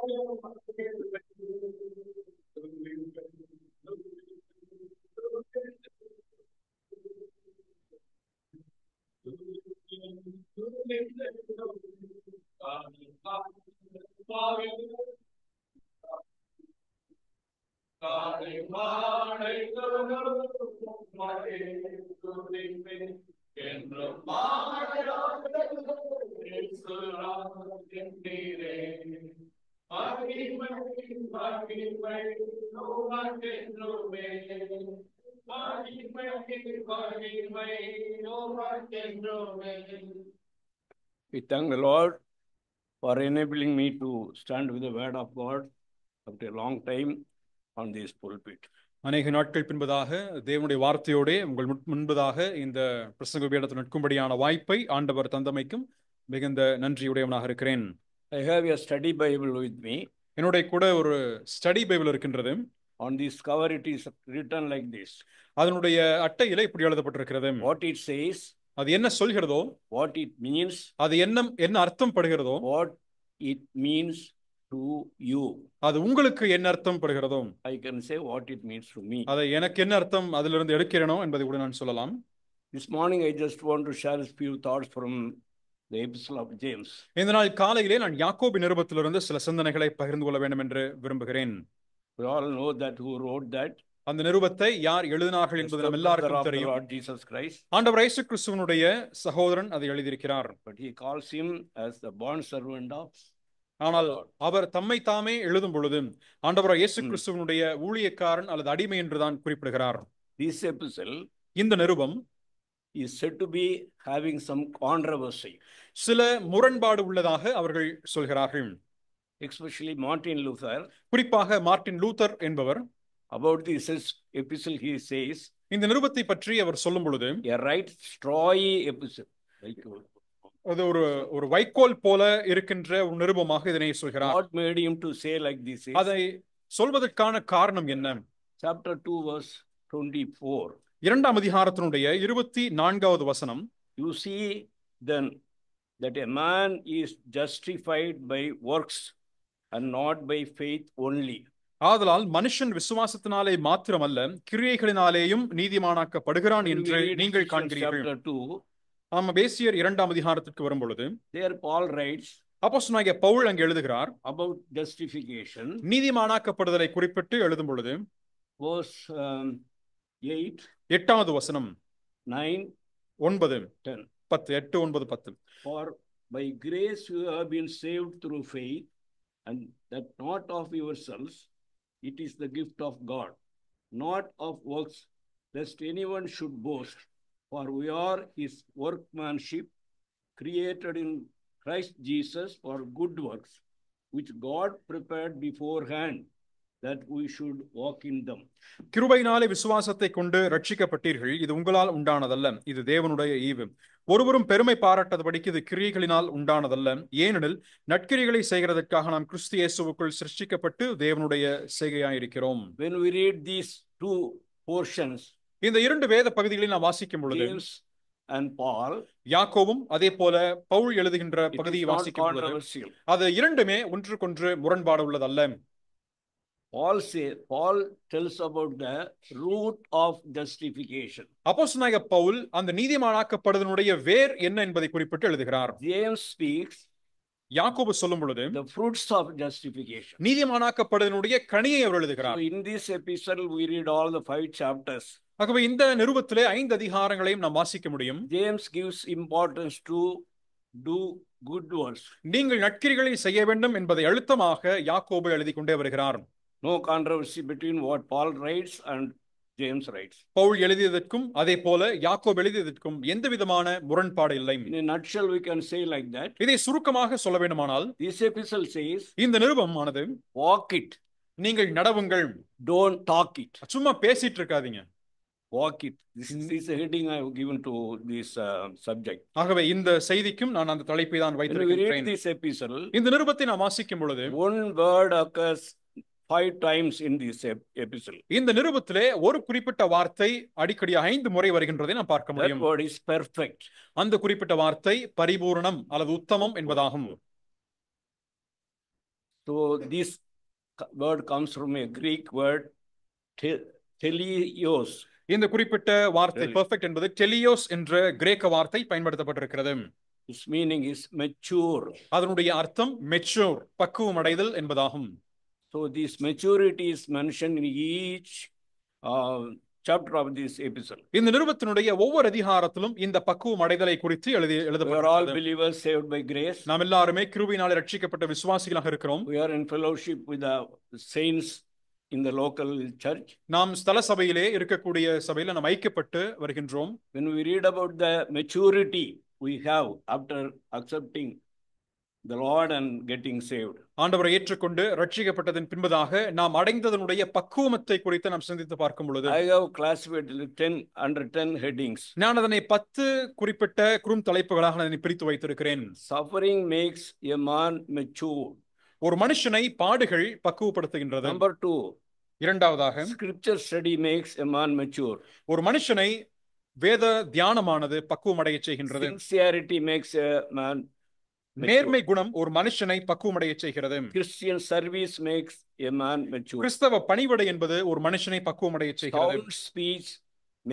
We thank the Lord for enabling me to stand with the word of God after a long time on this pulpit. அநேக நாட்கள் பின்பதாக தேவனுடைய வார்த்தையோட உங்கள் முன்பதாக இந்த பிரசங்க பீடத்தில் நிற்கும்படியான வாய்ப்பை ஆண்டவர் தந்தமைக்கும் மிகுந்த நன்றியுடையவனாக இருக்கிறேன். I have a study Bible with me. என்னுடைய கூட ஒரு ஸ்டடி பைபிள் இருக்கின்றது. On this cover it is written like this. அதனுடைய அட்டையில இப்படி எழுதப்பட்டிருக்கிறது. What it says, அது என்ன சொல்கிறதோ, what it means, அது என்ன அர்த்தம் படுகிறதோ, what it means to you. அது உங்களுக்கு என்ன அர்த்தம் படுகிறதோ, I can say what it means to me. அதை எனக்கு என்ன அர்த்தம் அதிலிருந்து எடுக்கிறேனோ என்பதை கூட நான் சொல்லலாம். This morning I just want to share a few thoughts from the epistle of James. இந்த நாள் காலையிலே நான் யாக்கோபு நிருபத்திலிருந்து சில சிந்தனைகளை பகிர்ந்து கொள்ள வேண்டும் என்று விரும்புகிறேன். We all know that who wrote that. அந்த நிருபத்தை யார் எழுதினார்கள் என்பது நம்ம எல்லாருக்கும் தெரியும். Jesus Christ. ஆண்டவர் இயேசு கிறிஸ்துவினுடைய சகோதரன் அதை எழுதியிருக்கிறார். But he calls him as the bond servant of. ஆனால் அவர் தம்மை தாமே எழுதும் பொழுது ஆண்டவர் இயேசு கிறிஸ்துவினுடைய ஊழியக்காரன் அல்லது அடிமை என்றுதான் குறிப்பிடுகிறார். This epistle, இந்த நிருபம், is said to be having some controversy. சில முரண்பாடு உள்ளதாக அவர்கள் சொல்கிறார்கள். Especially Martin Luther. குறிப்பாக மார்ட்டின் லூதர் என்பவர் about this epistle he says, இந்த நிருபத்தை பற்றி அவர் சொல்லும் பொழுது, a right strawy epistle. அது ஒரு வைக்கோல் போல இருக்கின்ற ஒரு நிருபமாக இதனை சொல்கிறார். What made him to say like this is, அதை சொல்வதற்கான காரணம் என்ன? Chapter 2 verse 24. இரண்டாம் அதிகாரத்தினுடைய 24வது வசனம். You see then that a man is justified by works and not by faith only. ஆதலால் மனுஷன் விசுவாசத்தினாலே மாத்திரமல்ல கிரியைகளினாலேயும் நீதிமானாக்கப்படுகிறான் என்று நீங்கள் காண்கிறீர்கள். நாம் எபேசியர் 2ஆம் அதிகாரத்திற்கு வரும் பொழுது, there Paul writes, அப்போஸ்தலனாகிய பவுல் அங்கே எழுதுகிறார் about justification. நீதிமானாக்கப்படுதலை குறிப்பிட்டு எழுதும் பொழுது, verse 8, 8வது வசனம், 9, 9, 10, 10, 8, 9, 10. For by grace you have been saved through faith, and that not of yourselves, it is the gift of God, not of works, lest anyone should boast. For we are his workmanship, created in Christ Jesus for good works, which God prepared beforehand, that we should walk in them. கிருபையினாலே விசுவாசத்தை கொண்டு ரட்சிக்கப்பட்டீர்கள். இது உங்களால் உண்டானதல்ல, இது தேவனுடைய ஈவு. ஒருவரும் பெருமை பாராட்டாதபடிக்கு இது கிரியைகளினால் உண்டானதல்ல. ஏனெனில் நற்கிரிகளை செய்கிறதற்காக நாம் கிறிஸ்து இயேசுவுக்குள் சிருஷ்டிக்கப்பட்டு தேவனுடைய செய்கையாயிருக்கிறோம். When we read these two portions, இந்த இரண்டு வேத பகுதிகளை நாம் வாசிக்கும் பொழுது, James and Paul, யாக்கோபும் அதே போல பவுல் எழுதுகின்ற பகுதியை வாசிக்கும் பொழுது, அது இரண்டுமே ஒன்றுக்கொன்று முரண்பாடு உள்ளதல்ல. Paul tells about the root of justification. அப்போஸ்தலனாகிய பவுல் அந்த நீதிமானாக்கப்படுதலுடைய வேர் என்ன என்பதை குறிப்பிட்டு எழுதுகிறார். James speaks, யாக்கோபு சொல்லும் பொழுது, the fruits of justification. நீதிமானாக்கப்படுதலுடைய கனியை அவர் எழுதுகிறார். So in this epistle we read all the 5 chapters. ஆகவே இந்த நிருபத்திலே 5 அதிகாரங்களையும் நாம் வாசிக்க முடியும். James gives importance to do good works. நீங்கள் நற்கிரிகளை செய்ய வேண்டும் என்பதை அழுத்தமாக யாக்கோபு எழுதி கொண்டே வருகிறார். No controversy between what Paul writes and James writes. Pavul எழுதியதற்கும் அதே போல யாக்கோபு எழுதியதற்கும் எந்த விதமான முரண்பாடு இல்லை. In a nutshell we can say like that. இதை சுருக்கமாக சொல்ல வேண்டுமானால், this epistle says, இந்த நிருபமானது, walk it, நீங்கள் நடவுங்கள், don't talk it. சும்மா பேசிட்டு இருக்காதீங்க, walk it. This is a heading I have given to this subject. ஆகவே இந்த செய்திக்கும் நான் அந்த தலைப்பை தான் வைத்திருக்கிறேன். This epistle, இந்த நிருபத்தை நாம் வாசிக்கும் பொழுது, one word occurs 5 times in this epistle. இந்த நிருபத்திலே ஒரு குறிப்பிட்ட வார்த்தை அடிக்கடி 5 முறை வருகின்றதை நாம் பார்க்க முடியும். That word is perfect. அந்த குறிப்பிட்ட வார்த்தை பரிபூரணம் அல்லது உத்தமம் என்பதாகும். So this word comes from a Greek word, teleos. இந்த குறிப்பிட்ட வார்த்தை பெர்ஃபெக்ட் என்பது டெலியோஸ் என்ற கிரேக்க வார்த்தை பயன்படுத்தப்பட்டிருக்கிறது. Its meaning is mature. அதனுடைய அர்த்தம் மெச்சூர், பக்குவம் அடைதல் என்பதாகும். So this maturity is mentioned in each chapter of this epistle. இந்த நிருபத்தினுடைய ஒவ்வொரு அதிகாரத்திலும் இந்த பக்குவம் அடைதலை குறித்து We are all எழுதப்பட்டிருக்கிறது. believers saved by grace. நாம் எல்லாருமே கிருபையினாலே ரட்சிக்கப்பட்ட விசுவாசிகளாக இருக்கிறோம். We are in fellowship with the saints in the local church. நாம் ஸ்தல சபையிலே இருக்கக்கூடிய சபையில நாம் ஐக்கியப்பட்டு வருகின்றோம். When we read about the maturity we have after accepting the Lord and getting saved, ஆண்டவரை ஏற்றுக்கொண்டு ரட்சிக்கப்பட்டதன் பின்பதாக நாம் அடைந்ததனுடைய பக்குவத்தை குறித்து நாம் சிந்தித்து பார்க்கும் பொழுது I have classified 10 under 10 headings. நான் அதனை 10 குறிப்பிட்ட குறும் தலைப்புகளாக அதனை பிரித்து வைத்திருக்கிறேன். Suffering makes a man mature. ஒரு மனுஷனை பாடுகள் பக்குவப்படுத்துகின்றது. Number 2, இரண்டாவதாக scripture study makes a man mature. ஒரு மனுஷனை வேத தியானமானது பக்குவமடைய செய்கின்றது. Sincerity makes a man mature. நேர்மை குணம் ஒரு மனுஷனை பக்குவமடைய செய்கிறது. Christian service makes a man mature. கிறிஸ்தவ பணிவிடை என்பது ஒரு மனுஷனை பக்குவமடைய செய்கிறது. Sound speech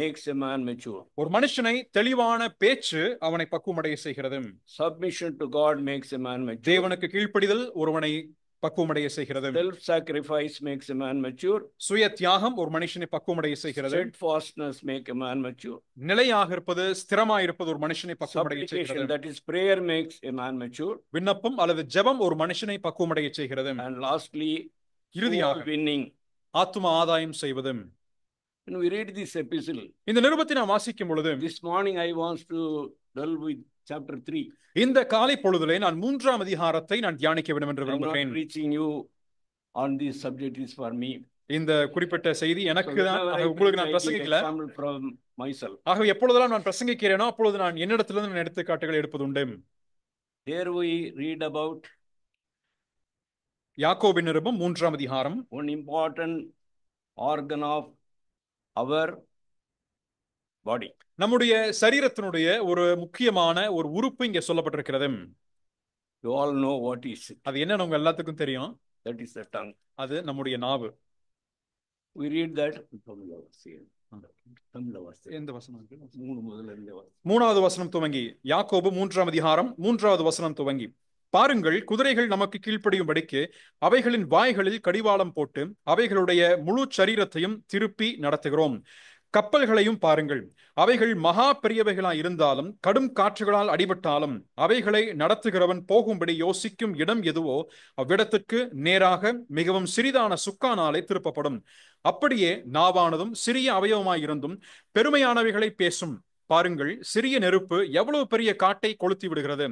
makes a man mature. ஒரு மனுஷனை தெளிவான பேச்சு அவனை பக்குவமடைய செய்கிறது. Submission to God makes a man mature. தேவனுக்கு கீழ்ப்படிதல் ஒருவனை பக்குவமடைய செய்கிறது. Self-sacrifice makes a man mature. சுய தியாகம் ஒரு மனுஷனை பக்குவமடைய செய்கிறது. Steadfastness make a man mature. நிலையாக இருப்பது, ஸ்திரமாக இருப்பது ஒரு மனுஷனை பக்குவமடைய Supplication, செய்கிறது. that is prayer, makes a man mature. விண்ணப்பம் அல்லது ஜெபம் ஒரு மனுஷனை பக்குவமடைய செய்கிறது. And lastly, இறுதியாக soul winning. ஆத்தும ஆதாயம் செய்வது. When we read this epistle, இந்த நிருபத்தை நாம் வாசிக்கும் பொழுது this morning I want to delve with chapter 3. இந்த காலை பொழுதிலே நான் 3ஆம் அதிகாரத்தை நான் தியானிக்க வேண்டும் என்று I'm not விரும்புகிறேன். preaching you on this subject, is for me. இந்த குறிப்பிட்ட செய்தி So எனக்கு தான், whenever I உங்களுக்கு preach, நான் I take பிரசங்கிக்கல. example from myself. ஆகவே எப்பொழுதெல்லாம் நான் பிரசங்கிக்கிறேனோ அப்பொழுது நான் என்னிடத்திலிருந்து நான் எடுத்துக்காட்டுகள் எடுப்பதுண்டு. Here we read about யாக்கோபின் நிருபம் 3ஆம் அதிகாரம். one important organ of our body. நம்முடைய சரீரத்தினுடைய ஒரு முக்கியமான ஒரு உறுப்பு இங்கே சொல்லப்பட்டிருக்கிறது. You all know what is it. அது என்னன்னு உங்க எல்லாத்துக்கும் தெரியும். That is the tongue. அது நம்முடைய நாவு. We read that. எந்த வசனம்? 3 வசனம் துவங்கி, யாக்கோபு 3ஆம் அதிகாரம் 3வது வசனம் துவங்கி. பாருங்கள், குதிரைகள் நமக்கு கீழ்ப்படியும்படிக்கு அவைகளின் வாய்களில் கடிவாளம் போட்டு அவைகளுடைய முழு சரீரத்தையும் திருப்பி நடத்துகிறோம். கப்பல்களையும் பாருங்கள், அவைகள் மகா பெரியவைகளாய் இருந்தாலும் கடும் காற்றுகளால் அடிபட்டாலும் அவைகளை நடத்துகிறவன் போகும்படி யோசிக்கும் இடம் எதுவோ அவ்விடத்திற்கு நேராக மிகவும் சிறிதான சுக்கானாலே திருப்பப்படும். அப்படியே நாவானதும் சிறிய அவயவமாய் இருந்தும் பெருமையானவைகளை பேசும். பாருங்கள், சிறிய நெருப்பு எவ்வளவு பெரிய காட்டை கொளுத்தி விடுகிறது.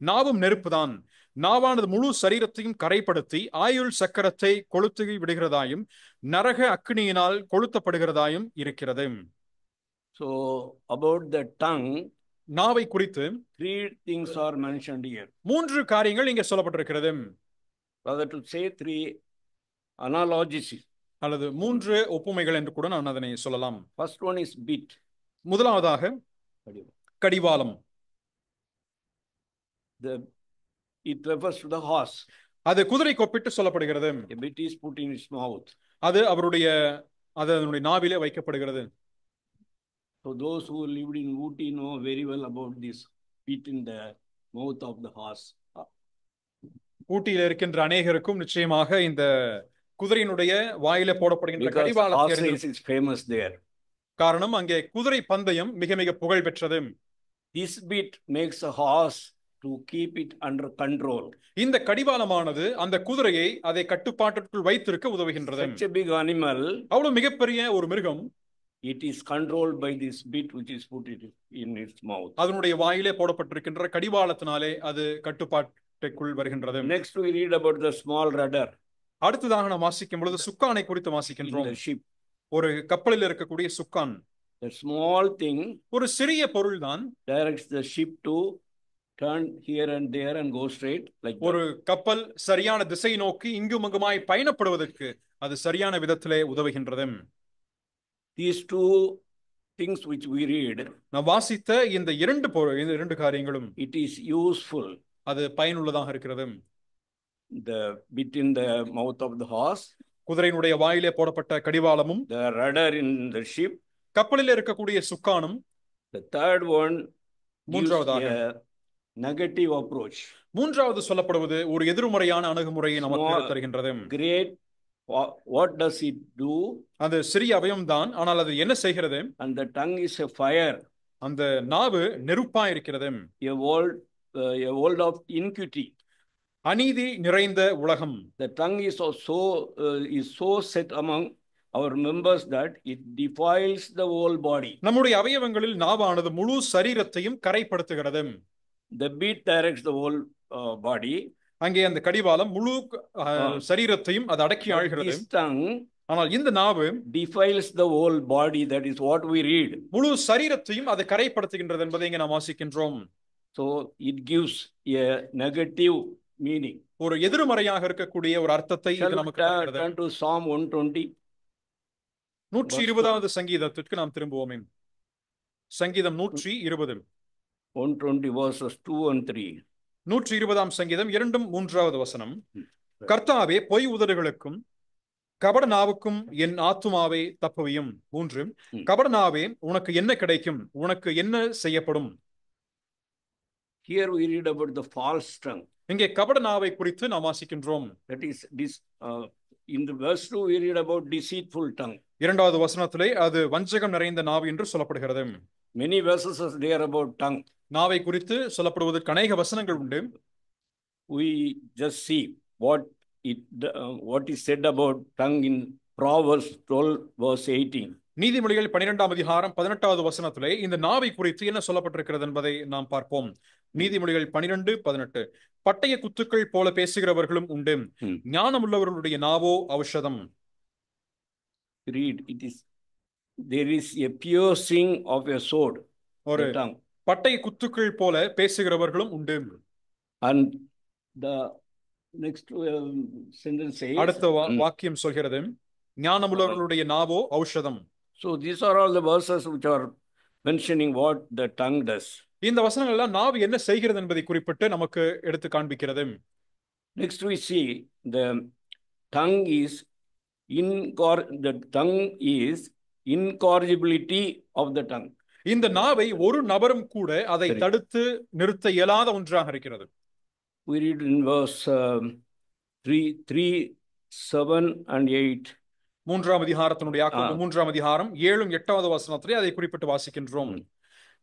நாவும் நெருப்புதான். நாவானது முழு சரீரத்தையும் கரைப்படுத்தி ஆயுள் சக்கரத்தை கொளுத்தி விடுகிறதாயும் நரக அக்னியினால் கொளுத்தப்படுகிறதாயும் இருக்கிறது. So about the tongue, நாவை குறித்து 3 things are mentioned here. 3 காரியங்கள் இங்கே சொல்லப்பட்டிருக்கிறது. Rather to say 3 analogies. அல்லது 3 ஒப்புமைகள் என்று கூட நான் அதனை சொல்லலாம். First one is bit. முதலாவதாக கடிவாளம். It refers to the horse. அது குதிரை கொப்பிட்டு சொல்லப்படுகிறது. A bit is put in its mouth. அது அதனுடைய நாவிலே வைக்கப்படுகிறது. So those who lived in Ooty know very well about this bit in the mouth of the horse. ஊட்டியில் இருக்கின்ற அநேகருக்கும் நிச்சயமாக இந்த குதிரையினுடைய வாயில போடப்படுகின்ற Because கடிவாளம் horse race is famous there. காரணம் அங்கே குதிரை பந்தயம் மிக மிக புகழ் பெற்றது. This bit makes a horse to keep it under control. இந்த கடிவாளமானது அந்த குதிரையை அதை கட்டுப்பாட்டிற்குள் வைத்திருக்க உதவுகின்றது. Such a big animal, அவ்வளவு மிகப்பெரிய ஒரு மிருகம், it is controlled by this bit which is put in its mouth. அதனுடைய வாயிலே போடப்பட்டிருக்கின்ற கடிவாளத்தினாலே அது கட்டுப்பாட்டுக்குள் வருகின்றது. Next we read about the small rudder. அடுத்ததாக நாம் வாசிக்கும் பொழுது சுக்கானை குறித்து வாசிக்கின்றோம். In the ship. ஒரு கப்பலில் இருக்கக்கூடிய சுக்கான். The small thing ஒரு சிறிய பொருள் தான் directs the ship to turn here and there and go straight like ஒரு கப்பல் சரியான திசை நோக்கி இங்கும் அங்குமாய் பயணப்படுவதற்கு அது சரியான விதத்திலே உதவுகின்றது. These 2 things which we read, நாம் வாசித்த இந்த இரண்டு காரியங்களும் it is useful. அது பயனுள்ளதாக இருக்கிறது. the bit in the mouth of the horse, குதிரையினுடைய வாயிலே போடப்பட்ட கடிவாளமும், the rudder in the ship. கப்பலில் இருக்கக்கூடிய சுக்கானும், The third one gives மூன்றாவதாக a negative approach. மூன்றாவது சொல்லப்படுவது ஒரு எதிர்மறையான அணுகுமுறையை நமக்கு Small, தருகின்றது. great, what does it do? அது சிறிய அவயம்தான், ஆனால் அது என்ன செய்கிறது? And the tongue is a fire, அந்த நாவு நெருப்பா இருக்கிறது. a world of iniquity. அநீதி நிறைந்த உலகம். The tongue is so set among our members that it defiles the whole body. நம்முடைய அவயவங்களில் நாவானது முழு சரீரத்தையும் கரைப்படுத்துகிறது. The bit directs the whole body. அங்கே அந்த கடிவாளம் முழு சரீரத்தையும் அது அடக்கி ஆழ்கிறது. This tongue, ஆனால் இந்த நாவு defiles the whole body. That is what we read. முழு சரீரத்தையும் அது கரைப்படுத்துகின்றது என்பதை இங்கே நாம் வாசிக்கின்றோம். So it gives a negative meaning. ஒரு எதிர்மறையாக இருக்கக்கூடிய ஒரு அர்த்தத்தை இது நமக்கு தருகிறது. Turn to Psalm 120. 120வது சங்கீதத்திற்கு நாம் திரும்புவோமே. சங்கீதம் 120. 120 verses 2 and 3. 120ஆம் சங்கீதம் 2 3வது வசனம். கர்த்தாவே, பொய் உதடுகளுக்கும் கபட நாவுக்கும் என் ஆத்துமாவை தப்புவியும். 3. கபட நாவே, உனக்கு என்ன கிடைக்கும்? உனக்கு என்ன செய்யப்படும்? Here we read about the false tongue. இங்கே கபட நாவை குறித்து நாம் வாசிக்கின்றோம். That is in the verse 2 we read about deceitful tongue. இரண்டாவது வசனத்திலே அது வஞ்சகம் நிறைந்த நாவு என்று சொல்லப்படுகிறது. Many verses are there about tongue. நாவை குறித்து சொல்லப்படுவதற்கு அநேக வசனங்கள் உண்டு. We just see what is said about tongue in Proverbs 12 verse 18. நீதிமொழிகள் 12ஆம் அதிகாரம் 18வது வசனத்திலே இந்த நாவை குறித்து என்ன சொல்லப்பட்டிருக்கிறது என்பதை நாம் பார்ப்போம். நீதிமொழிகள் 12:18. பட்டய குத்துக்கள் போல பேசுகிறவர்களும் உண்டு, ஞானமுள்ளவர்களுடைய நாவோ ஔஷதம். Read, there is a piercing of a sword. ஒரு பட்டய குத்துக்கள் போல பேசுகிறவர்களும் உண்டு. And the next sentence says, அடுத்த வாக்கியம் சொல்கிறது, ஞானமுள்ளவர்களுடைய நாவோ ஔஷதம். So these are all the verses which are mentioning what the tongue does. இந்த வசனங்கள் எல்லாம் நாவு என்ன செய்கிறது என்பதை குறிப்பிட்டு நமக்கு எடுத்து காண்பிக்கிறது. Next we see the tongue is incorrigibility of the tongue. இந்த நாவை ஒரு நபரும் கூட அதை தடுத்து நிறுத்த இயலாத ஒன்றாக இருக்கிறது. We read in verse 3, 7 and 8. மூன்றாம் அதிகாரத்தினுடைய 3ஆம் அதிகாரம் 7 8வது வசனத்திலே அதை குறிப்பிட்டு வாசிக்கின்றோம்.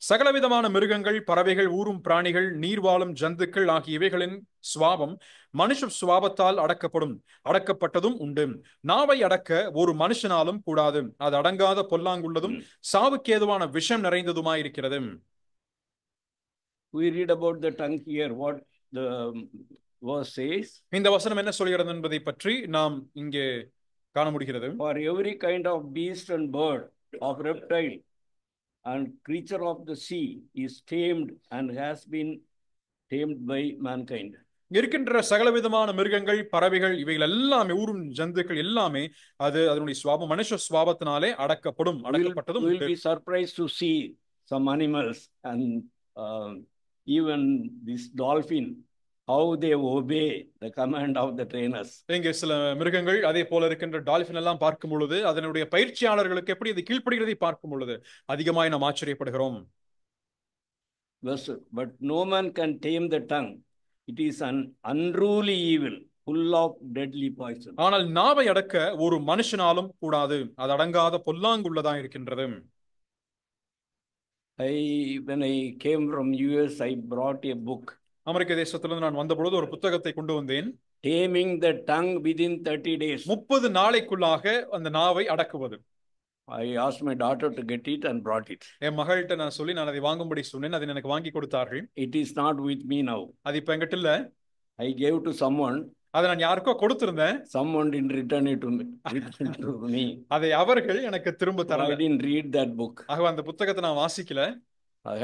சகலவிதமான மிருகங்கள், பறவைகள், ஊரும் பிராணிகள், நீர்வாழும் ஜந்துக்கள் ஆகிய இவைகளின் சுவாபம் மனுஷ சுவாபத்தால் அடக்கப்பட்டதும் உண்டு. நாவை அடக்க ஒரு மனுஷனாலும் கூடாது. அது அடங்காத பொல்லாங்குள்ளதும் சாவுக்கேதுவான விஷம் நிறைந்ததுமாயிருக்கிறது. We read about the tongue here, what the verse says. இந்த வசனம் என்ன சொல்கிறது என்பதை பற்றி நாம் இங்கே காண முடிகிறது. For every kind of beast and bird, of reptile and creature of the sea is tamed and has been tamed by mankind. இருக்கின்ற சகலவிதமான மிருகங்கள், பறவைகள், இவைகள் எல்லாமே, ஊரும் ஜந்துக்கள் எல்லாமே அது அதனுடைய சுவாபம் மனுஷ சுவாபத்தினாலே அடக்கப்பட்டதும். We will be surprised to see some animals and even this dolphin, how they obey the command of the trainers. இங்கே சில மிருகங்கள், அதே போல இருக்கின்ற டால்பின் எல்லாம் பார்க்கும் பொழுது அதனுடைய பயிற்சியாளர்களுக்கு எப்படி இது கீழ்ப்படுகிறதை பார்க்கும் பொழுது அதிகமாய் நாம் ஆச்சரியப்படுகிறோம். But no man can tame the tongue. It is an unruly evil, full of deadly poison. ஆனால் நாவை அடக்க ஒரு மனுஷனாலும் கூடாது. அது அடங்காத பொல்லாங்குள்ளதா இருக்கின்றது. When I came from US, I brought a book. அமெரிக்க தேசத்திலிருந்து நான் வந்தபொழுது ஒரு புத்தகத்தை கொண்டு வந்தேன். Taming the tongue within 30 days. 30 நாளைக்குள்ளாக அந்த நாவை அடக்குவது. I asked my daughter to get it and brought it. என் மகள்கிட்ட நான் சொல்லி நான் அதை வாங்கும்படி சொன்னேன். அதை எனக்கு வாங்கி கொடுத்தார்கள். It is not with me now. அது இப்ப என்கிட்ட இல்ல. I gave to someone. அதை நான் யாருக்கோ கொடுத்திருந்தேன். Someone didn't return it to me. அதை அவர்கள் எனக்கு திரும்ப தரல. I didn't read that book. ஆக அந்த புத்தகத்தை நான் வாசிக்கல.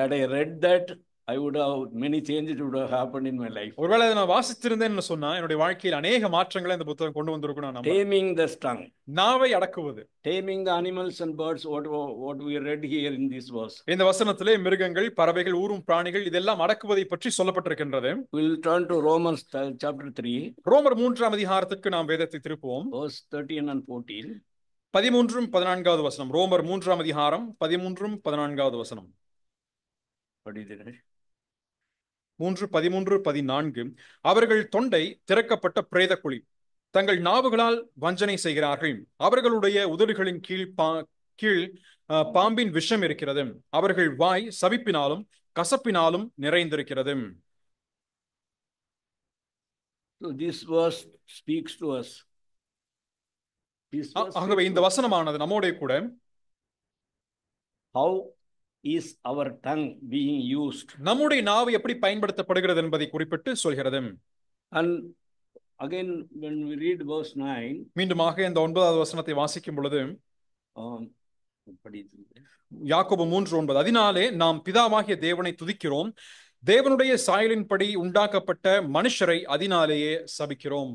Had I read that, I would have many changes would have happened in my life. ஒருவேளை அதை நான் வாசித்திருந்தேன்னு சொன்னா என்னுடைய வாழ்க்கையில் அநேக மாற்றங்களை இந்த புத்தகம் கொண்டு வந்திருக்கும் நான் நம்புறேன். Taming the tongue. நாவை அடக்குவது. Taming the animals and birds, what we read here in this verse. இந்த வசனத்திலே மிருகங்கள், பறவைகள், ஊரும் பிராணிகள் இதெல்லாம் அடக்குவதை பற்றி சொல்லப்பட்டிருக்கின்றது. We'll turn to Romans chapter 3. ரோமர் 3ஆம் அதிகாரத்துக்கு நாம் வேதத்தை திருப்புவோம். Verse 13 and 14. 13 14வது வசனம். ரோமர் 3ஆம் அதிகாரம் 13 14வது வசனம். What is it? 3 13 14. அவர்கள் தொண்டை திறக்கப்பட்ட பிரேத குழி, தங்கள் நாவுகளால் வஞ்சனை செய்கிறார்கள். அவர்களுடைய உதடுகளின் கீழ் பாம்பின் விஷம் இருக்கிறது. அவர்கள் வாய் சபிப்பினாலும் கசப்பினாலும் நிறைந்திருக்கிறது. So this verse speaks to us. ஆகவே இந்த வசனமானது நம்மோட கூட how is our tongue being used? நம்முடைய நாவு எப்படி பயன்படுத்தப்படுகிறது என்பதை குறிப்பிட்டு சொல்கிறது. And again when we read verse 9, மீண்டுமாக இந்த 9வது வசனத்தை வாசிக்கும் பொழுது யாக்கோபு 3:9, அதனாலே நாம் பிதாவாகிய தேவனை துதிக்கிறோம், தேவனுடைய சாயலின்படி உண்டாக்கப்பட்ட மனுஷரை அதனாலேயே சபிக்கிறோம்.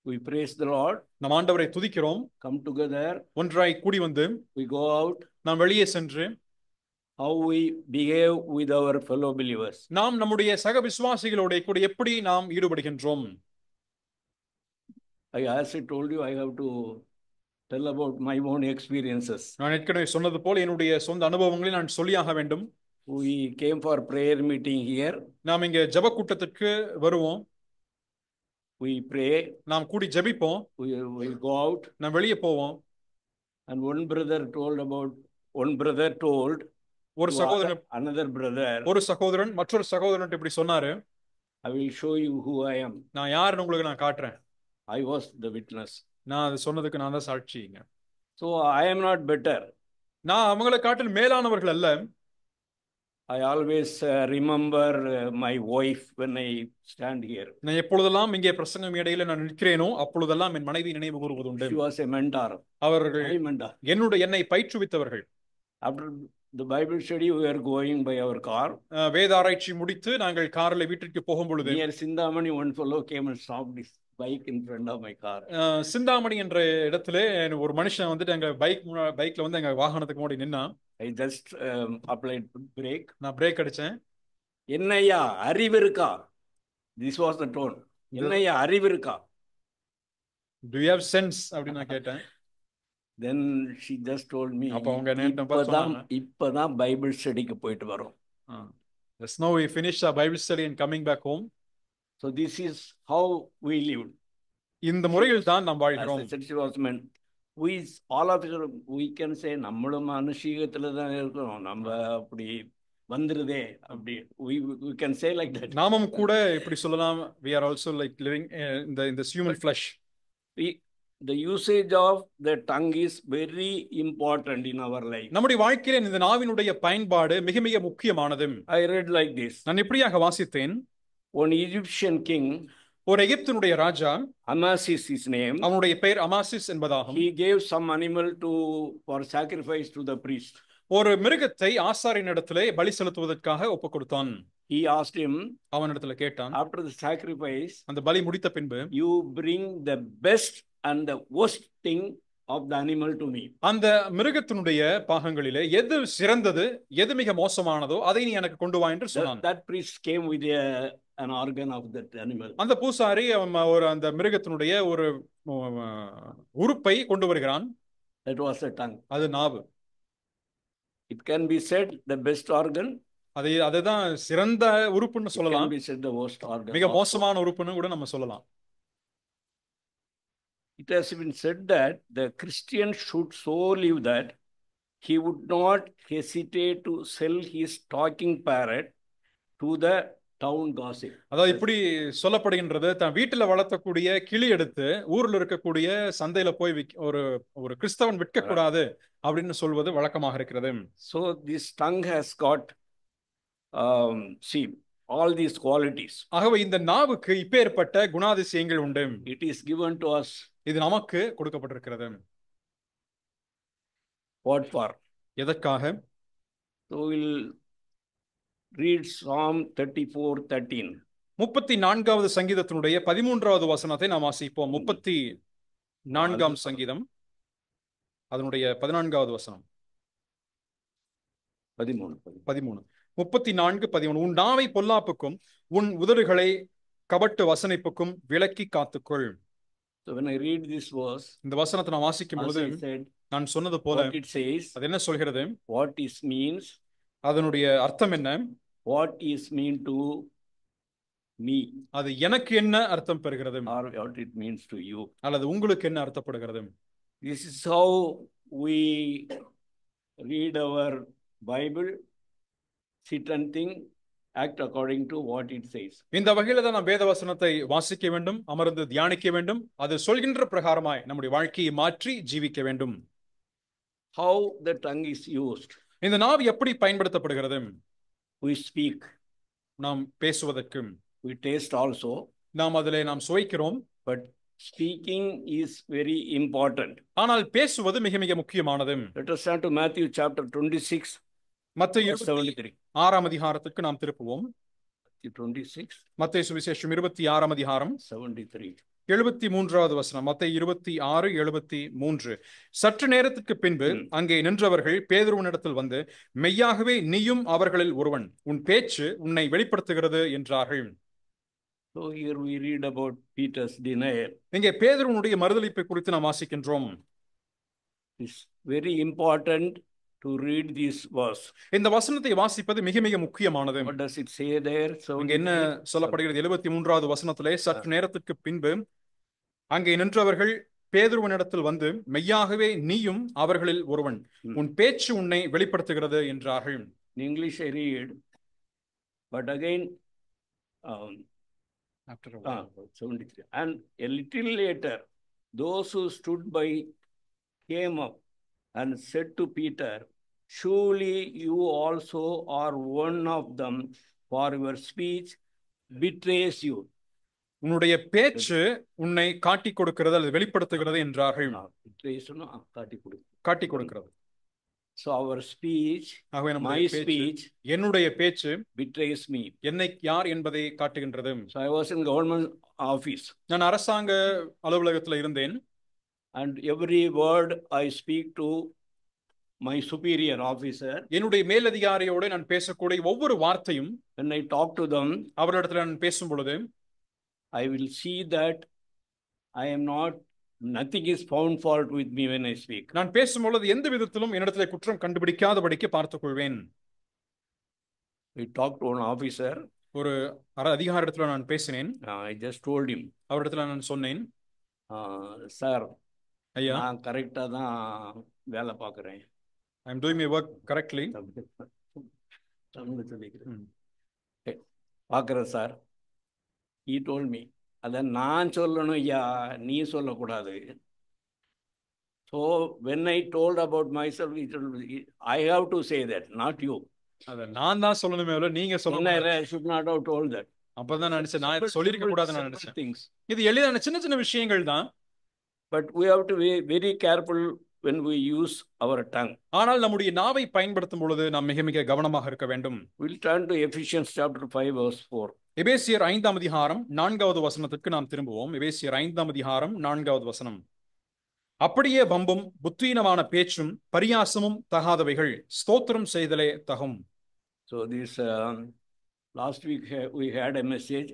We praise the Lord. நாம் ஆண்டவரை துதிக்கிறோம். Come together. ஒன்றாய் கூடி வந்து we go out. நாம் வெளியே சென்று how we behave with our fellow believers. நாம் நம்முடைய சக விசுவாசிகளோட கூட எப்படி நாம் ஈடுபடுகின்றோம். As I told you, I have to tell about my own experiences. நான் ஏற்கனவே சொன்னது போல என்னுடைய சொந்த அனுபவங்களை நான் சொல்லியாக வேண்டும். We came for prayer meeting here. நாம் இங்கே ஜெப கூட்டத்திற்கு வருவோம். We pray. நாம் கூடி ஜெபிப்போம். We go out. நாம் வெளியே போவோம். And one brother told ஒரு சகோதரன் another brother, ஒரு சகோதரன் மற்றொரு சகோதரன் இப்படி சொன்னாரு, I will show you who I am. நான் யாருன்னு உங்களுக்கு நான் காட்டுறேன். I was the witness. நான் அது சொன்னதுக்கு நான் தான் சாட்சிங்க. So I am not better. நான் அவங்களை காட்டில் மேலானவர்கள் அல்ல. I always remember my wife when I stand here. நான் எப்பொழுதெல்லாம் இங்கே பிரசங்க மேடையில நான் நிற்கிறேனோ அப்பொழுதெல்லாம் என் மனைவி நினைவு கூறுவது உண்டு. She was a mentor. அவர்கள் என்னை பயிற்றுவித்தவர்கள். After the Bible study we were going by our car. வேத ஆராய்ச்சி முடித்து நாங்கள் காரில் வீட்டிற்கு போகும் பொழுது near Sindhamani one fellow came and stopped his bike in front of my car. Chintamani என்ற இடத்துல ஒரு மனுஷன் வந்துட்டு எங்க பைக்ல வந்து எங்க வாகனத்துக்கு முன்னாடி நின்னா. I just applied brake. நான் பிரேக் அடிச்சேன். என்னையா அறிவு இருக்கா? This was the tone. என்னையா அறிவு இருக்கா? Do you have sense அப்படி நான் கேட்டேன். Then she just told me, அப்ப அவங்க என்ன சொன்னாங்க? இப்பதான் பைபிள் ஸ்டடிக்கு போயிட்டு வரோம். Just now we finished our Bible study and coming back home. So this is how we lived. இந்த முறையில் தான் நாம் வாழ்கிறோம். All of us we can say நம்மளும் அனுஷீகத்துல தான் இருக்கோம், நம்ம அப்படி வந்துருதே அப்படி we can say like that. நாமும் கூட இப்படி சொல்லலாம், we are also like living in the human flesh. The usage of the tongue is very important in our life. நம்முடைய வாழ்க்கையில இந்த நாவினுடைய பயன்பாடு மிக மிக முக்கியமானது. I read like this. நான் இப்படியாக வாசித்தேன். One Egyptian king, ஒரு எகிப்தினுடைய ராஜா, Amasis his name, அவனுடைய பெயர் அமாசிஸ் என்பதாகும். he gave some animal for sacrifice to the priest. ஒரு மிருகத்தை ஆசாரியனிடத்திலே பலி செலுத்துவதற்காக ஒப்பு கொடுத்தான். He asked him, அவனிடத்துல கேட்டான், after the sacrifice, அந்த பலி முடித்த பின்பு, you bring the best and the worst thing of the animal to me. அந்த மிருகத்தினுடைய பாகங்களிலே எது சிறந்தது எது மிக மோசமானதோ அதை நீ எனக்கு கொண்டு வா என்று சொன்னான். That priest came with an organ of that animal. அந்த பூசாரி அந்த மிருகத்தினுடைய ஒரு உறுப்பை கொண்டு வருகிறான். That was the tongue. அது நாவு. It can be said the best organ. அதுதான் சிறந்த உறுப்புன்னு சொல்லலாம். It can be said the worst organ. மிக மோசமான உறுப்புன்னு கூட நம்ம சொல்லலாம். It has been said that the Christian should so live that he would not hesitate to sell his talking parrot to the town gossip. அதாவது இப்படி சொல்லப்படுகின்றது, தன் வீட்டில் வளர்த்தக்கூடிய கிளி எடுத்து ஊரில் இருக்கக்கூடிய சந்தையில போய் ஒரு கிறிஸ்தவன் விற்க கூடாது அப்படின்னு சொல்வது வழக்கமாக இருக்கிறது. So this tongue has got all these qualities. ஆகவே இந்த நாவுக்கு இப்பேற்பட்ட குணாதிசயங்கள் உண்டு. It is given to us. இது நமக்கு கொடுக்கப்பட்டிருக்கிறது. What for? எதற்காக? So we'll read Psalm 34:13. 34வது சங்கீதத்தினுடைய 13வது வசனத்தை நாம் வாசிப்போம். 34ஆம் சங்கீதம் அதனுடைய 14வது வசனம். 13. 34:13. உன் நாவை பொல்லாப்புக்கும் உன் உதடுகளை கபட்டு வசனிப்புக்கும் விலக்கி காத்துக்கொள். So when I read this verse, இந்த வசனத்தை நான் வாசிக்கும் as பொழுது I said, நான் சொன்னது போல what it says, அது என்ன சொல்கிறது, what is means, அதனுடைய அர்த்தம் என்ன, what is mean to me, அது எனக்கு என்ன அர்த்தம் பெறுகிறது, or what it means to you. அல்லது உங்களுக்கு என்ன அர்த்தப்படுகிறது. This is how we read our Bible, sit and think, act according to what it says. இந்த வகையில தான் நாம் வேத வசனத்தை வாசிக்க வேண்டும், அமர்ந்து தியானிக்க வேண்டும், அது சொல்கின்ற பிரகாரமாய் நம்முடைய வாழ்க்கையை மாற்றி ஜீவிக்க வேண்டும். How the tongue is used. இந்த நாவு எப்படி பயன்படுத்தப்படுகிறது? We speak, நாம் பேசுவதற்கு, we taste also, நாம் அதிலே நாம் சுவைக்கிறோம். but speaking is very important. ஆனால் பேசுவது மிக மிக முக்கியமானது. Let us turn to Matthew chapter 26, மத்தேயு verse 73. 6ஆம் அதிகாரத்துக்கு நாம் திருப்புவோம். Matthew 26, மத்தேயு சுவிசேஷம் 26ஆம் அதிகாரம் 73. 73வது வசனம். மத்தேயு 26:73. சற்று நேரத்துக்கு பின்பு அங்கே நின்றவர்கள் பேதுருவினிடத்தில் வந்து, மெய்யாகவே நீயும் அவர்களில் ஒருவன், உன் பேச்சு உன்னை வெளிப்படுத்துகிறது என்றார்கள். So here we read about Peter's denial. இங்கே பேதுருவினுடைய மறுதலிப்பை குறித்து நாம் வாசிக்கின்றோம். It's very important to read this verse. இந்த வசனத்தை வாசிப்பது மிக மிக முக்கியமானது. What does it say there? So இங்க என்ன சொல்லப்படுகிறது? 73வது வசனத்திலே, சற்று நேரத்துக்கு பின்பு அங்கே நின்றவர்கள் பேதுருவினிடத்தில் வந்து, மெய்யாகவே நீயும் அவர்களில் ஒருவன், உன் பேச்சு உன்னை வெளிப்படுத்துகிறது என்றார்கள். in English I read, but again, After a while. 73. And a little later, those who stood by came up and said to Peter, surely you also are one of them, for your speech betrays you. உன்னுடைய பேச்சு உன்னை காட்டி கொடுக்கிறது அல்லது வெளிப்படுத்துகிறது என்றார்கள். காட்டி கொடுக்கிறது. So our speech, my speech, என்னுடைய பேச்சு betrays me. என்னை யார் என்பதை காட்டுகின்றது. So I was in government office. நான் அரசாங்க அலுவலகத்தில் இருந்தேன். And every word I speak to my superior officer, என்னுடைய மேலதிகாரியோடு நான் பேசக்கூடிய ஒவ்வொரு வார்த்தையும், when I talk to them, அவரிடத்தில் நான் பேசும் பொழுது, I will see that I am not, nothing is found fault with me when I speak. நான் பேசும் பொழுது எந்த விதத்திலும் என்னிடத்தில் குற்றம் கண்டுபிடிக்காதபடிக்கு பார்த்துக் கொள்வேன். We talked to an officer. ஒரு அதிகாரிடத்தில் நான் பேசினேன். I just told him. அவரிடத்தில் நான் சொன்னேன், சார், ஐயா, நான் கரெக்டா தான் வேலை பார்க்கிறேன். I am doing my work correctly. பார்க்கிறேன் சார். He told me, அத நான் சொல்லணும் ஐயா, நீ சொல்லக்கூடாது. So when I told about myself, I have to say that, not you. அத நான் தான் சொல்லணுமே, நீங்க சொல்லணும். I should not have told that. அப்பதான் நான் நினைச்சேன், நான் சொல்லிருக்க கூடாதுன்னு நான் நினைச்சேன். இது எளிதான சின்ன சின்ன விஷயங்கள் தான். But we have to be very careful when we use our tongue. ஆனால் நம்முடைய நாவை பயன்படுத்தும் பொழுது நாம் மிக மிக கவனமாக இருக்க வேண்டும். We'll turn to Ephesians chapter 5 verse 4. எபேசியர் 5ஆம் அதிகாரம் 4வது வசனத்துக்கு நாம் திரும்புவோம். எபேசியர் 5ஆம் அதிகாரம் 4வது வசனம். அப்படியே வம்பும் புத்தீனமான பேச்சும் பரியாசமும் தகாதவைகள், ஸ்தோத்திரம் செய்தலே தகும். So this last week we had a message.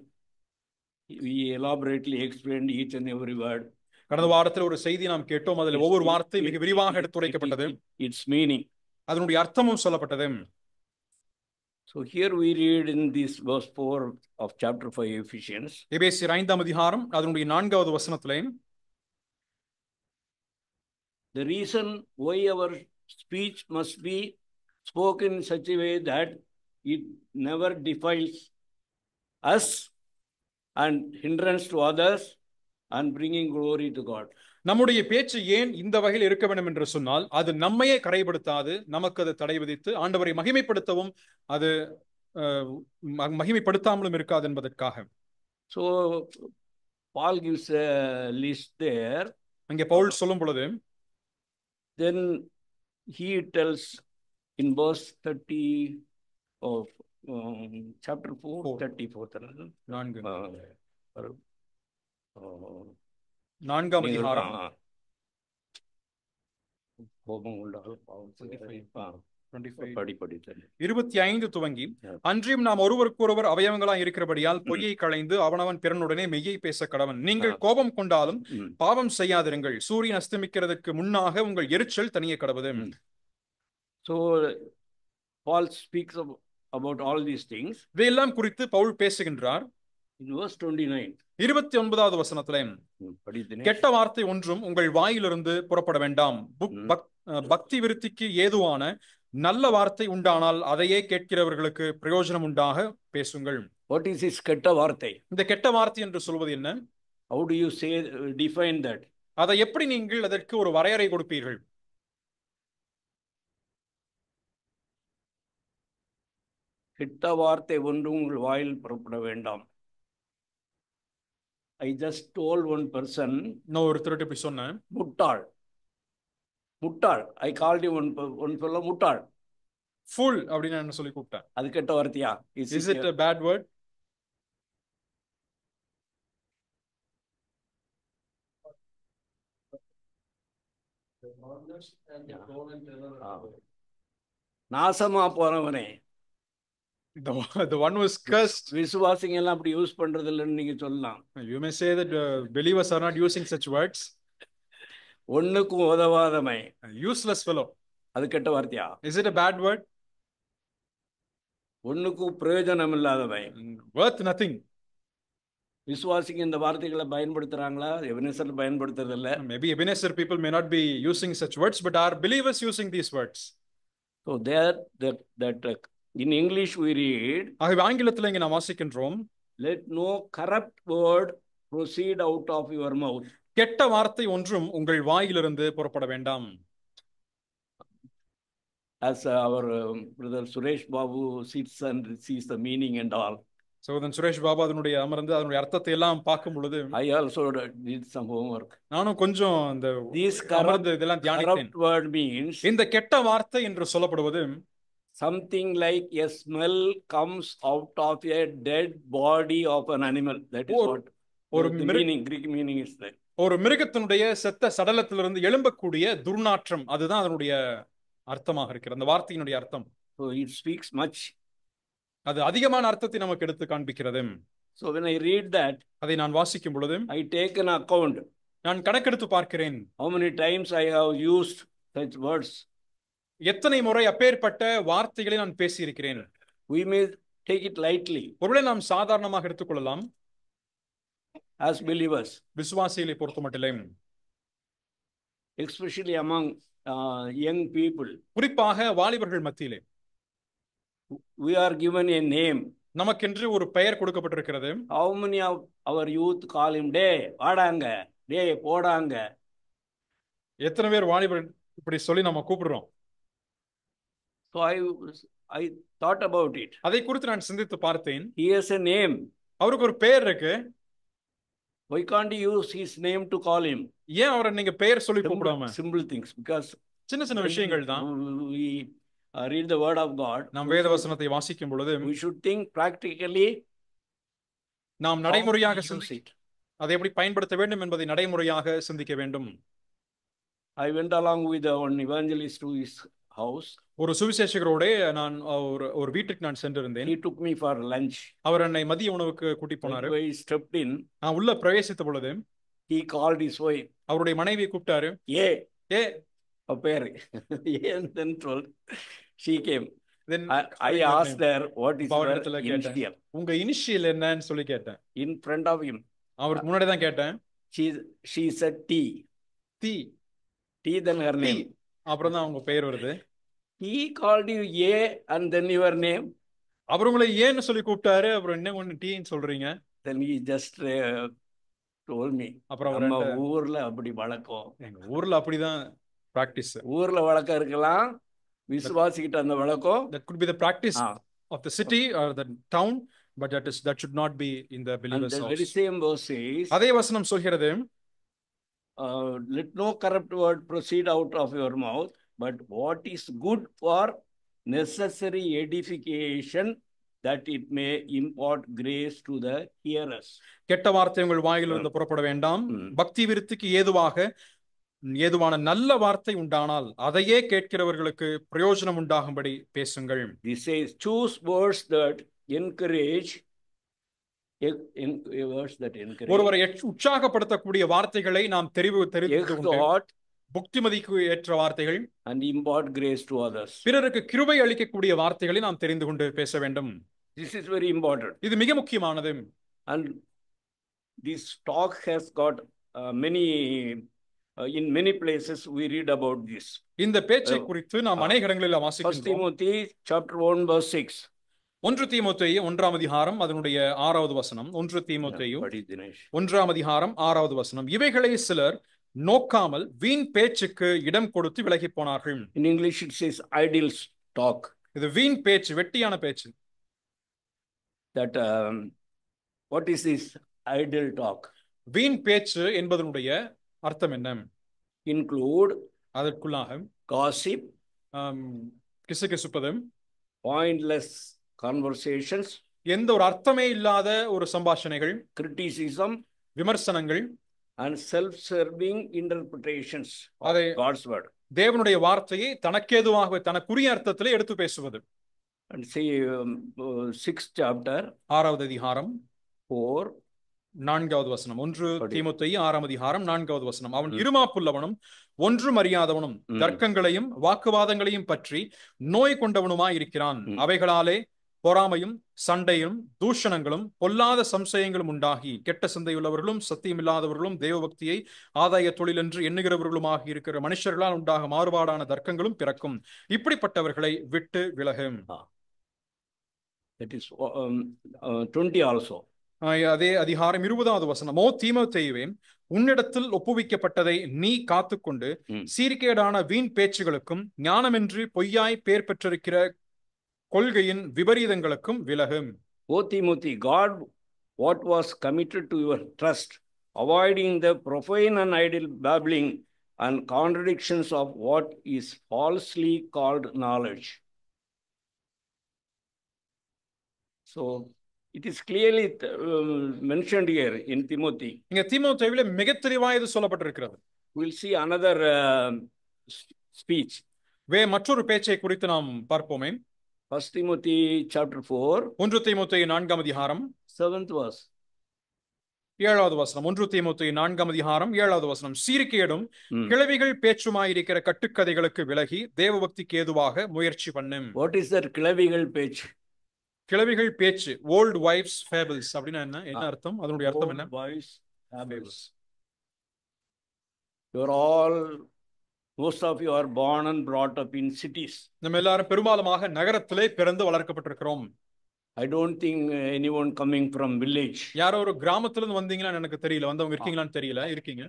We elaborately explained each and every word. கடந்த வாரத்தில் ஒரு செய்தி நாம் கேட்டோம். அதில் ஒவ்வொரு வார்த்தை மிக விரிவாக எடுத்துரைக்கப்பட்டது. Its meaning, அதனுடைய அர்த்தமும் சொல்லப்பட்டது. So here we read in this verse 4 of chapter 5 Ephesians. எபேசியர் 5ஆம் அதிகாரம் அதனுடைய 4வது வசனத்திலே, the reason why our speech must be spoken in such a way that it never defiles us and hindrance to others and bringing glory to God. நம்முடைய பேச்சு ஏன் இந்த வகையில் இருக்க வேண்டும் என்று சொன்னால், அது நம்மையே கரைப்படுத்தாது, நமக்கு அது தடை விதித்து ஆண்டவரை மகிமைப்படுத்தவும் அது மகிமைப்படுத்தாமலும் இருக்காது என்பதற்காக. So Paul gives a list there. அங்கே பவுல் சொல்லும் பொழுது, then he tells in verse 30 of chapter 4, 4. 34. நான்கு. நான்காம் அதிகாரம் கோபம் உண்டால் பாவம் செய்யாதே. படி 25 துவங்கி, அன்றியும் நாம் ஒருவருக்கொருவர் அவயவங்களாய் இருக்கிறபடியால் பொய்யை களைந்து அவனவன் பிறனுடனே மெய்யை பேச கடவன். நீங்கள் கோபம் கொண்டாலும் பாவம் செய்யாதிருங்கள். சூரியன் அஸ்தமிக்கிறதுக்கு முன்னாக உங்கள் எரிச்சல் தனியே கடவுது. So Paul speaks about all these things. இவையெல்லாம் குறித்து பவுல் பேசுகின்றார். In verse 29. 29வது வசனத்திலே, கெட்ட வார்த்தை ஒன்றும் உங்கள் வாயிலிருந்து புறப்பட வேண்டாம். பக்தி விருத்திக்கு ஏதுவான நல்ல வார்த்தை உண்டானால் அதையே கேட்கிறவர்களுக்கு பிரயோஜனம் உண்டாக பேசுங்கள். What is this கெட்ட வார்த்தை? இந்த கெட்ட வார்த்தை என்று சொல்வது என்ன? How do you say, define that? அதை எப்படி நீங்கள் அதற்கு ஒரு வரையறை கொடுப்பீர்கள்? கெட்ட வார்த்தை ஒன்றும் உங்கள் வாயில் புறப்பட வேண்டாம். I just told one person, நான் ஒருத்தர் இப்படி சொன்னேன், முட்டாள். I called him one fellow முட்டாள். Fool அப்படின்னு என்ன சொல்லி கூப்பிட்டேன். அது கெட்ட வார்த்தையா? Is it a bad word? நாசமா போனவனே. The one who is cursed. விசுவாசிங்க எல்லாம் அப்படி யூஸ் பண்றது இல்லைன்னு நீங்க சொல்லலாம். You may say that believers are not using such words. ஒண்ணுக்கும் உதவாதமை. Useless fellow. அது கெட்ட வார்த்தையா? Is it a bad word? ஒண்ணுக்கும் பிரயோஜனம் இல்லாதவை. Worth nothing. விசுவாசிங்க இந்த வார்த்தைகளை பயன்படுத்துறாங்களா? எபினேசர் பயன்படுத்துறது இல்ல. Maybe Ebenezer people may not be using such words, but are believers using these words? So there that in English we read, ஆகவே ஆங்கிலத்தில் இங்கே நாம் வாசிக்கின்றோம், let no corrupt word proceed out of your mouth. கெட்ட வார்த்தை ஒன்றும் உங்கள் வாயிலிருந்து புறப்பட வேண்டாம். As our brother Suresh Babu sits and sees the meaning and all. So then Suresh Babu அதனுடைய அமர்ந்து அதனுடைய அர்த்தத்தை எல்லாம் பார்க்கும் பொழுது, I also did some homework. நானும் கொஞ்சம் அந்த இதெல்லாம் தியானித்தேன். Corrupt word means, இந்த கெட்ட வார்த்தை என்று சொல்லப்படுவது, something like a smell comes out of a dead body of an animal. That is what the meaning, Greek meaning is there. ஒரு மிருகத்தினுடைய செத்த சடலத்திலிருந்து எழும்பக்கூடிய துர்நாற்றம், அதுதான் அதனுடைய அர்த்தமாக இருக்கிறது, அந்த வார்த்தையினுடைய அர்த்தம். So it speaks much. அது அதிகமான அர்த்தத்தை நமக்கு எடுத்து காண்பிக்கிறது. So when I read that, அதை நான் வாசிக்கும் பொழுது I take an account. நான் கணக்கெடுத்து பார்க்கிறேன். How many times I have used such words? எத்தனை முறை அப்பேற்பட்ட வார்த்தைகளை நான் பேசி இருக்கிறேன். We may take it lightly. ஒருவேளை நாம் சாதாரணமாக எடுத்துக்கொள்ளலாம். As believers, விசுவாசிகளை பொறுத்தமட்டிலே, especially among young people, குறிப்பாக வாலிபர்கள் மத்தியிலே, we are given a name. நமக்கென்று ஒரு பெயர் கொடுக்கப்பட்டிருக்கிறது. How many of our youth call him டே வாடாங்க, டே போடாங்க? எத்தனை பேர் வாலிபர் இப்படி சொல்லி நம்ம கூப்பிடுறோம்? So I thought about it. அதை குறித்து நான் சிந்தித்து பார்த்தேன். He has a name. அவருக்கு ஒரு பெயர் இருக்கு. Why can't you use his name to call him? ஏன் அவரை நீங்க பெயர் சொல்லி கூப்பிடாம? Simple things, because சின்ன சின்ன விஷயங்கள் தான். We read the word of God. நாம் வேத வசனத்தை வாசிக்கும் பொழுது we should think practically. நாம் நடைமுறையாக அதை எப்படி பயன்படுத்த வேண்டும் என்பதை நடைமுறையாக சிந்திக்க வேண்டும். I went along with one evangelist to his house. ஒரு சுவிசேஷகரோட நான் ஒரு வீட்டுக்கு நான் சென்றிருந்தேன். He took me for lunch. அவர் என்னை மதிய உணவுக்கு கூட்டி போனாரு. I stepped in. நான் உள்ள பிரவேசித்த பொழுது he called his wife. அவருடைய மனைவியை கூப்பிட்டாரு. ஏ பேரு. and then told she came. Then I asked her what is her initial. உங்க இனிஷியல் என்னன்னு சொல்லி கேட்டேன். In front of him. அவருக்கு முன்னாடி தான் கேட்டேன். she said T then her name. அப்புறம் தான் உங்க பெயர் வருது. He called you A and then your name. அவர் உங்களை ஏன்னு சொல்லி கூப்பிட்டாரு, அப்புறம் என்ன ஒண்ணு டீன்னு சொல்றீங்க? Then he just told me. அப்புறம் நம்ம ஊர்ல அப்படி வழக்கம். எங்க ஊர்ல அப்படிதான் practice. ஊர்ல வழக்கம் இருக்கலாம், விசுவாசிக்கிட்ட அந்த வழக்கம். That could be the practice of the city or the town, but that should not be in the believers' house. The very same verse says, அதே வசனம் சொல்கிறது, let no corrupt word proceed out of your mouth, but what is good for necessary edification, that it may impart grace to the hearers. கெட்ட வார்த்தை உங்கள் வாயிலிருந்து புறப்பட வேண்டாம். பக்தி விருத்திக்கு ஏதுவான நல்ல வார்த்தை உண்டானால் அதையே கேட்கிறவர்களுக்கு பிரயோஜனம் உண்டாகும்படி பேசுங்கள். This says, choose words that encourage. Words that encourage. ஒருவரை உற்சாகப்படுத்தக்கூடிய வார்த்தைகளை நாம் exhort, புத்திமதிக்கு ஏற்ற வார்த்தைகள் and impart grace to others. பிறருக்கு கிருபை அளிக்கக்கூடிய வார்த்தைகளை நாம் தெரிந்து கொண்டு பேச வேண்டும். This is very important. இது மிக முக்கியமானது. And this talk has got many in many places we read about this. இந்த பேச்சை குறித்து நாம் அநேக இடங்களில் வாசிக்கிறோம். 1 Timothy chapter 1 verse 6. 1 தீமோத்தேயு 1ஆம் அதிகாரம் அதனுடைய 6வது வசனம். 1 தீமோத்தேயு 1ஆம் அதிகாரம் 6வது வசனம். இவைகளை சிலர் நோக்காமல் வீண் பேச்சுக்கு இடம் கொடுத்து விலகி போனார்கள். In English it says idle talk. இது வீண் பேச்சு, வெட்டியான பேச்சு. That what is this idle talk? வீண் பேச்சு என்பதனுடைய அர்த்தம் என்ன? Include அதற்குள்ளாக gossip, கிசுகிசுப்பது, pointless conversations, எந்த ஒரு அர்த்தமே இல்லாத ஒரு சம்பாஷணைகள், criticism, விமர்சனங்கள், and self-serving interpretations of God's word. தேவனுடைய வார்த்தையை தனக்கேதுவாக தனக்குரிய அர்த்தத்திலே எடுத்து பேசுவது. And see 6th chapter 6வது அதிகாரம் 4வது வசனம். 1 தீமோத்தேயு 6ஆம் அதிகாரம் 4வது வசனம். அவன் இருமாப்புள்ளவனும் ஒன்றும் அறியாதவனும் தர்க்கங்களையும் வாக்குவாதங்களையும் பற்றி நோய் கொண்டவனுமாய் இருக்கிறான். அவைகளாலே பொறாமையும் சண்டையும் தூஷணங்களும் பொல்லாத சம்சயங்களும் உண்டாகி கெட்ட சிந்தையுள்ளவர்களும் சத்தியமில்லாதவர்களும் தேவபக்தியை ஆதாய தொழில் என்று எண்ணுகிறவர்களுமாக இருக்கிற மனுஷர்களால் உண்டாக மாறுபாடான தர்க்கங்களும் பிறக்கும். இப்படிப்பட்டவர்களை விட்டு விலகும். That is 20 also. அதே அதிகாரம் 20வது வசனம். ஓ தீமோத்தேயுவே, உன்னிடத்தில் ஒப்புவிக்கப்பட்டதை நீ காத்துக்கொண்டு சீர்கேடான வீண் பேச்சுகளுக்கும் ஞானமின்றி பொய்யாய் பேர் பெற்றிருக்கிற கொள்கையின் விபரீதங்களுக்கும் விலகும். O Timothy, God what was committed to your trust, avoiding the profane and idle babbling and contradictions of what is falsely called knowledge. So it is clearly mentioned here in Timothy. இங்க தீமோத்தேயுவிலே மிக தெளிவாக இது சொல்லப்பட்டிருக்கிறது. We'll see another speech. மற்றொரு பேச்சை குறித்து நாம் பார்ப்போமே. 1 Timothy chapter 4. 1 தீமோத்தேயு 4ஆம் அதிகாரம் 7th verse. 7வது வசனம். 1 தீமோத்தேயு 4ஆம் அதிகாரம் 7வது வசனம். சீர்கேடும் கிழவிகள் பேச்சுமாயிருக்கிற கட்டுக்கதைகளுக்கு விலகி தேவபக்திக்கு ஏதுவாக முயற்சி பண்ணும். What is that கிழவிகள் பேச்சு? கிழவிகள் பேச்சு, ஓல்ட் வைஃப்ஸ் ஃபேபிள்ஸ் அப்படின்னா என்ன அர்த்தம்? அதனுடைய அர்த்தம் என்ன? Most of you are born and brought up in cities. நம்ம எல்லாரும் பெரும்பாலுமாக நகரத்திலே பிறந்து வளர்க்கப்பட்டிருக்கிறோம். I don't think anyone coming from village. யாரோ ஒரு கிராமத்துல இருந்து வந்தீங்களான்னு எனக்கு தெரியல. வந்தவங்க இருக்கீங்களான்னு தெரியல. இருக்கீங்க.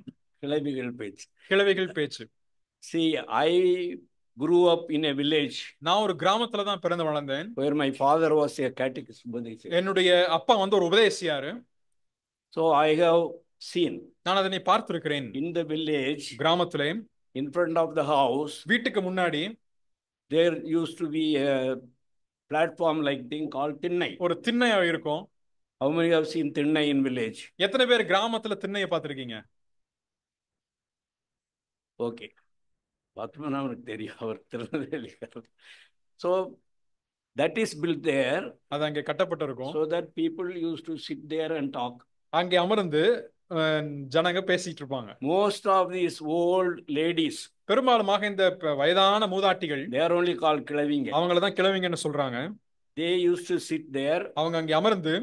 கிழவிகள் பேச்சு. கிழவிகள் பேச்சு. See, I grew up in a village. நான் ஒரு கிராமத்துல தான் பிறந்து வளர்ந்தேன். Where my father was a catechist. என்னுடைய அப்பா வந்து ஒரு உபதேசியாரு. So I have seen. நான் அதனை பார்த்திருக்கிறேன். In the village, கிராமத்திலே, in front of the house, வீட்டுக்கு முன்னாடி there used to be a platform like thing called திண்ணை. ஒரு திண்ணையா இருக்கும். How many have seen திண்ணை in village? எத்தனை பேர் கிராமத்துல திண்ணையை பார்த்திருக்கீங்க? Okay. பத்மநாபனுக்கு தெரியும், அவர் திருநெல்வேலிக்காரர். So that is built there. அது அங்கே கட்டப்பட்டிருக்கும். So that people used to sit there and talk. அங்கே அமர்ந்து ஜனங்க பேசிட்டு இருப்பாங்க. Most of these old ladies, பெரும்பாலுமாக இந்த வயதான மூதாட்டிகள், they are only called கிழவிங்க. அவங்கள தான் கிழவிங்கன்னு சொல்றாங்க. They used to sit there. அவங்க அங்கே அமர்ந்து,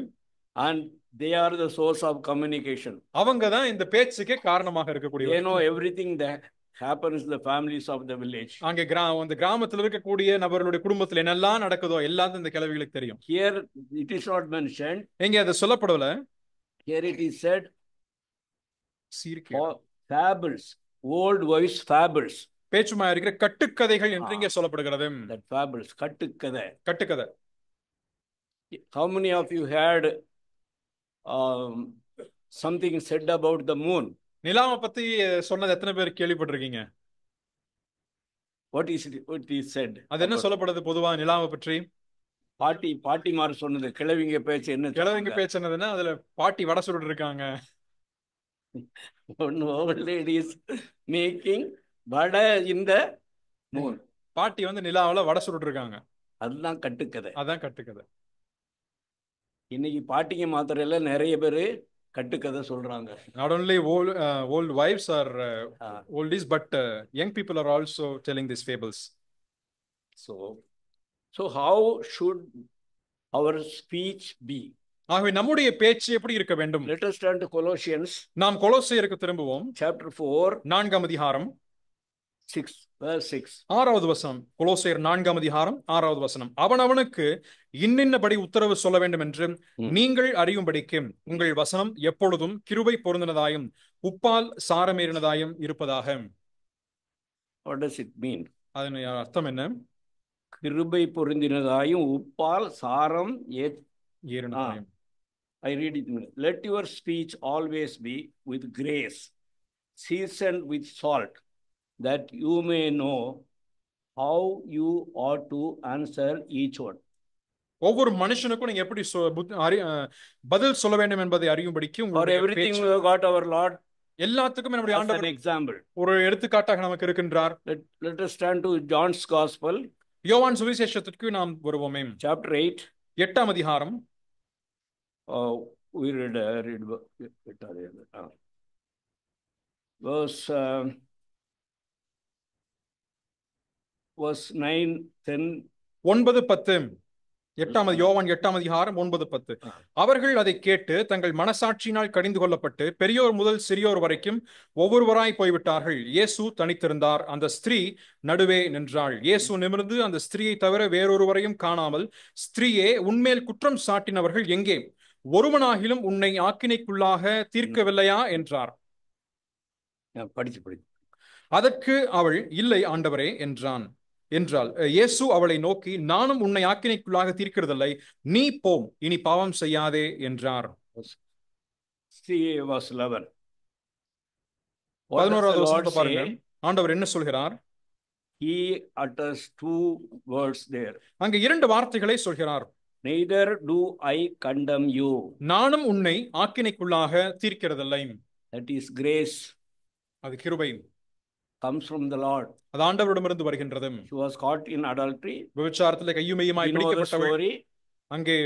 and they are the source of communication. அவங்க தான் இந்த பேச்சுக்கே காரணமாக இருக்கக்கூடியவர். They know everything that happens in the families of the village. அங்கே அந்த கிராமத்தில் இருக்கக்கூடிய நபர்களுடைய குடும்பத்தில் என்னெல்லாம் நடக்குதோ எல்லாம் இந்த கிழவிகளுக்கு தெரியும். Here it is not mentioned. எங்க அது சொல்லப்படல. Here it is said fables, old wives fables. பேச்சுமா இருக்கிற கட்டுக்கதைகள் என்று இங்கே சொல்லப்படுகிறது. That fables, கட்டுக்கதை. கட்டுக்கதை. How many of you had something said about the moon? நிலாவை பத்தி சொன்னது எத்தனை பேர் கேள்விப்பட்டிருக்கீங்க? What is said? அது என்ன சொல்லப்படுது பொதுவா நிலாவை பற்றி? பாட்டிமார் சொன்னது கிழவிங்க பேச்சு என்ன கிழவிங்க பேச்சு என்னதுன்னா அதுல பாட்டி வடை சுட்டு இருக்காங்க. ஒன் ஓல்ட் லேடிஸ் மேக்கிங் வடை இந்த மூன். பாட்டி வந்து நிலாவுல வடை சுட்டு இருக்காங்க. அதுதான் கட்டுக்கதை. அதான் கட்டுக்கதை. இன்னைக்கு பாட்டிங்க மாத்திரம் இல்ல, நிறைய பேரு கட்டுக்கதை சொல்றாங்க. Not only old wives or oldies, but young people are also telling these fables. So how should our speech be? ஆகவே நம்முடைய பேச்சு எப்படி இருக்க வேண்டும்? Let us turn to Colossians. நாம் கொலோசியருக்கு திரும்புவோம். Chapter 4. 4ஆம் அதிகாரம் 6 verse 6. 6வது வசனம். கொலோசியர் 4ஆம் அதிகாரம் 6வது வசனம். அவனவனுக்கு இன்னின்னபடி உத்தரவு சொல்ல வேண்டும் என்று நீங்கள் அறியும்படிக்கு உங்கள் வசனம் எப்பொழுதும் கிருபை பொருந்தினதாயும் உப்பால் சாரமேறினதாயும் இருப்பதாக. What does it mean? அதன் அர்த்தம் என்ன? கிருபை பொருந்தினதாயும் உப்பால் சாரம் ஏறினதாயும். I read it. Let your speech always be with grace, seasoned with salt, that you may know how you ought to answer each one. ஒவ்வொரு மனுஷனுக்கும் நீங்க எப்படி பதில் சொல்ல வேண்டும் என்பதை அறியும்படிக்கு For everything we have got our Lord. எல்லாத்துக்கும் நம்முடைய ஆண்டவர் example. ஒரு எடுத்துக்காட்டாக நமக்கு இருக்கின்றார். Let us turn to John's Gospel. யோவான் சுவிசேஷத்திற்கு நாம் வருவோமே. Chapter 8. 8ஆம் அதிகாரம். We read verse 9, 10. 9, 10. யோவான் 8ஆம் அதிகாரம் 9, 10. அவர்கள் அதை கேட்டு தங்கள் மனசாட்சியினால் கடிந்து கொள்ளப்பட்டு பெரியோர் முதல் சிறியோர் வரைக்கும் ஒவ்வொருவராய் போய்விட்டார்கள். இயேசு தனித்திருந்தார். அந்த ஸ்திரீ நடுவே நின்றாள். இயேசு நிமிர்ந்து அந்த ஸ்திரீயை தவிர வேறொருவரையும் காணாமல், ஸ்திரீயே, உன்மேல் குற்றம் சாட்டினவர்கள் எங்கே? ஒருவனாகிலும் உன்னை ஆக்கினைக்குள்ளாக தீர்க்கவில்லையா என்றார். அதற்கு அவள், இல்லை ஆண்டவரே என்றாள். இயேசு அவளை நோக்கி, நானும் உன்னை ஆக்கினைக்குள்ளாக தீர்க்கிறதில்லை, நீ போம், இனி பாவம் செய்யாதே என்றார். 11வது வசனத்தை பாருங்க. ஆண்டவர் என்ன சொல்கிறார்? He utters 2 words there. அங்க 2 வார்த்தைகளை சொல்கிறார். Neither do I condemn you. நானும் உன்னை ஆக்கினைக்குள்ளாக தீர்க்கிறதில்லை. That is grace. அது கிருபை. Comes from the Lord. அது ஆண்டவரிடமிருந்து வருகின்றது. She was caught in adultery. விபச்சாரத்திலே கையுமையுமாய் பிடிக்கப்பட்டவள். அங்கே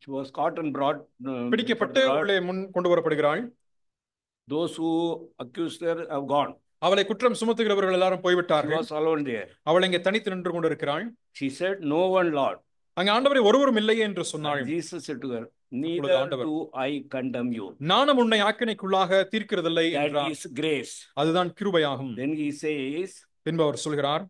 she was caught and brought பிடிக்கப்பட்டு உள்ளே முன் கொண்டு வரப்படுகிறாள். Those who accused her have gone. அவளை குற்றம் சுமத்துகிறவர்கள் எல்லாரும் போய்விட்டார்கள். She was alone there. அவள் இங்கே தனித்து நின்று கொண்டிருக்கிறாள். She said, no one, Lord. அங்கே ஆண்டவரே ஒருவரும் இல்லையே என்று சொன்னாள். Jesus said to her, neither do I condemn you. நானும் உன்னை ஆக்கினைக்குள்ளாக தீர்க்கிறதில்லை என்றார். That is grace. அதுதான் கிருபையாகும். Then he says, பின்பு அவர் சொல்கிறார்,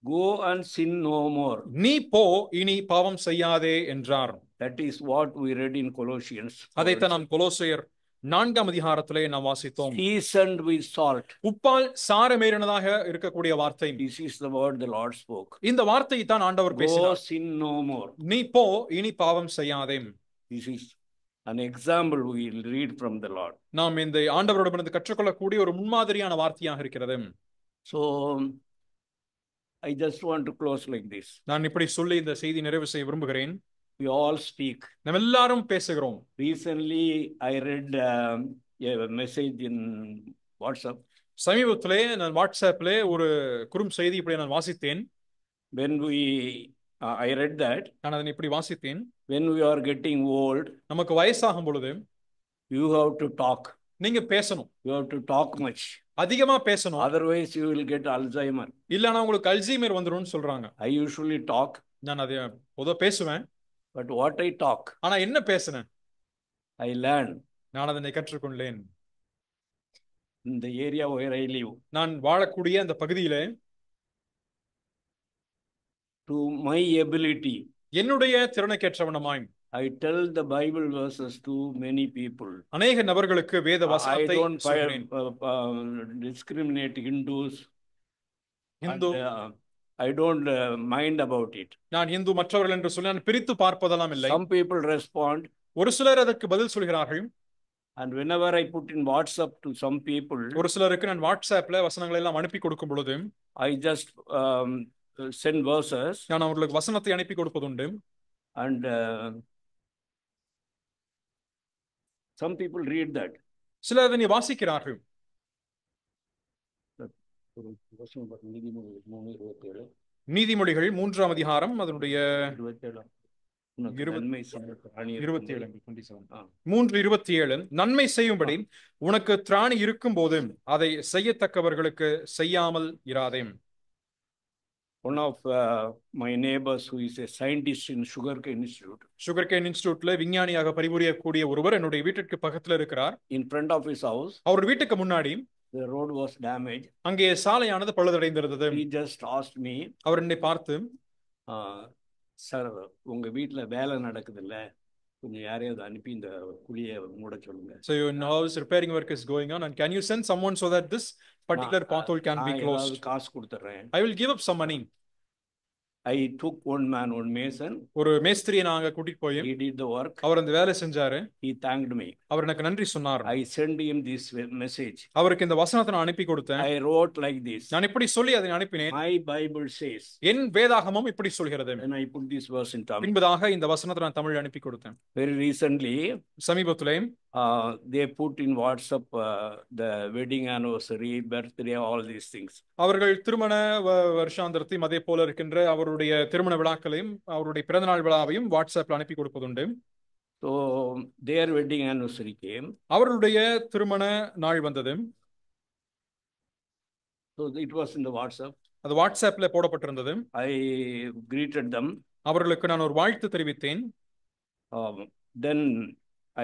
go and sin no more. நீ போ, இனி பாவம் செய்யாதே என்றார். That is what we read in Colossians. அதைத்தான் நாம் கொலோசியர் 4ஆம் அதிகாரத்திலே நாம் வாசித்தோம். Seasoned with salt. உப்பால் சாரமேறினதாக இருக்கக்கூடிய வார்த்தை. This is the word the Lord spoke. இந்த வார்த்தையை தான் ஆண்டவர் பேசினார். Go sin no more. நீ போ, இனி பாவம் செய்யாதே. This is an example we will read from the Lord. நாம் இந்த ஆண்டவரிடமிருந்து கற்றுக்கொள்ளக்கூடிய ஒரு முன்மாதிரியான வார்த்தையாக இருக்கிறது. So I just want to close like this. நான் இப்படி சொல்லி இந்த செய்தி நிறைவு செய்ய விரும்புகிறேன். We all speak. நாம் எல்லாரும் பேசுகிறோம். Recently I read a message in WhatsApp. சமீபத்திலே நான் வாட்ஸ்அப்ல ஒரு குறும் செய்தி இப்படி நான் வாசித்தேன். When I read that, நான் அதனை இப்படி வாசித்தேன். When we are getting old, நமக்கு வயசாகும் பொழுது you have to talk. நீங்க பேசணும். You have to talk much. அதிகமா பேசணும். Otherwise you will get Alzheimer. இல்லனா உங்களுக்கு அல்சைமர் வந்துரும்னு சொல்றாங்க. I usually talk. நான் அதை பொதுவா பேசுவேன். But what I talk, ஆனா என்ன பேசுனேன்? I learn. நான் அதனை கற்றுக்கொண்டேன். In the area where I live, நான் வாழக்கூடிய அந்த பகுதியிலே to my ability, என்னுடைய திறனுக்கேற்றவனமாய் I tell the Bible verses to many people. அநேக நபர்களுக்கு வேத வசனத்தை சொல்கிறேன். I don't discriminate Hindus. Hindu. I don't mind about it. நான் இந்து மற்றவர்கள் என்று சொல்லி நான் பிரித்து பார்ப்பதெல்லாம் இல்லை. Some people respond. ஒரு சிலர் அதற்கு பதில் சொல்கிறார்கள். And whenever I put in WhatsApp to some people, ஒரு சிலருக்கு நான் வாட்ஸ்அப்ல வசனங்களை எல்லாம் அனுப்பி கொடுக்கும் பொழுது I just send verses, நான் அவர்களுக்கு வசனத்தை அனுப்பி கொடுப்பதுண்டு. and some people read that. சிலர் அதனை வாசிக்கிறார்கள். நீதிமொழிகள் 3ஆம் அதிகாரம் அதனுடைய 3:27 நன்மை செய்யும்படி உனக்கு திராணி இருக்கும் போது அதை செய்யத்தக்கவர்களுக்கு செய்யாமல் இராதே. One of my neighbors who is a scientist in Sugarcane Institute. Sugarcane Instituteல விஞ்ஞானியாக பணிபுரியக்கூடிய ஒருவர் என்னுடைய வீட்டிற்கு பக்கத்துல இருக்கிறார். In front of his house, அவர் வீட்டுக்கு முன்னாடி the road was damaged. அங்கே சாலையானது பழுதடைந்திருந்தது. He just asked me, அவர் என்னை பார்த்து, சார் உங்க வீட்டுல வேலை நடக்குது இல்ல, கொஞ்சம் யாரையாவது அனுப்பி இந்த குழியை மூட சொல்லுங்க. So your house repairing work is going on and can you send someone so that this particular pothole can be closed? காசு கொடுத்துறேன். I will give up some money. I took one mason. ஒரு மேஸ்திரியை நாங்க கூட்டிட்டு போய் He did the work. அவர் அந்த வேலை செஞ்சாரு. He thanked me. அவர் எனக்கு நன்றி சொன்னார். I sent him this message. அவருக்கு இந்த வசனத்தை நான் அனுப்பி கொடுத்தேன். I wrote like this. நான் இப்படி சொல்லி அதை அனுப்பினேன். My Bible says. என் வேதாகமம் இப்படி சொல்கிறது. And I put this verse in Tamil. பின்பதாக இந்த வசனத்தை நான் தமிழில் அனுப்பி கொடுத்தேன். Very recently, சமீபத்திலே they put in WhatsApp the wedding anniversary, birthday, all these things. அவர்கள் திருமண வருஷாந்திரத்தையும் அதே போல இருக்கின்ற அவருடைய திருமண விழாக்களையும் அவருடைய பிறந்தநாள் விழாவையும் வாட்ஸ்அப்ல அனுப்பி கொடுப்பதுண்டு. So their wedding anniversary came. அவர்களுடைய திருமண நாள் வந்தது. So it was in the WhatsApp. அது வாட்ஸ்அப்ல போடப்பட்டிருந்தது. I greeted them. அவர்களுக்கு நான் ஒரு வாழ்த்து தெரிவித்தேன். Then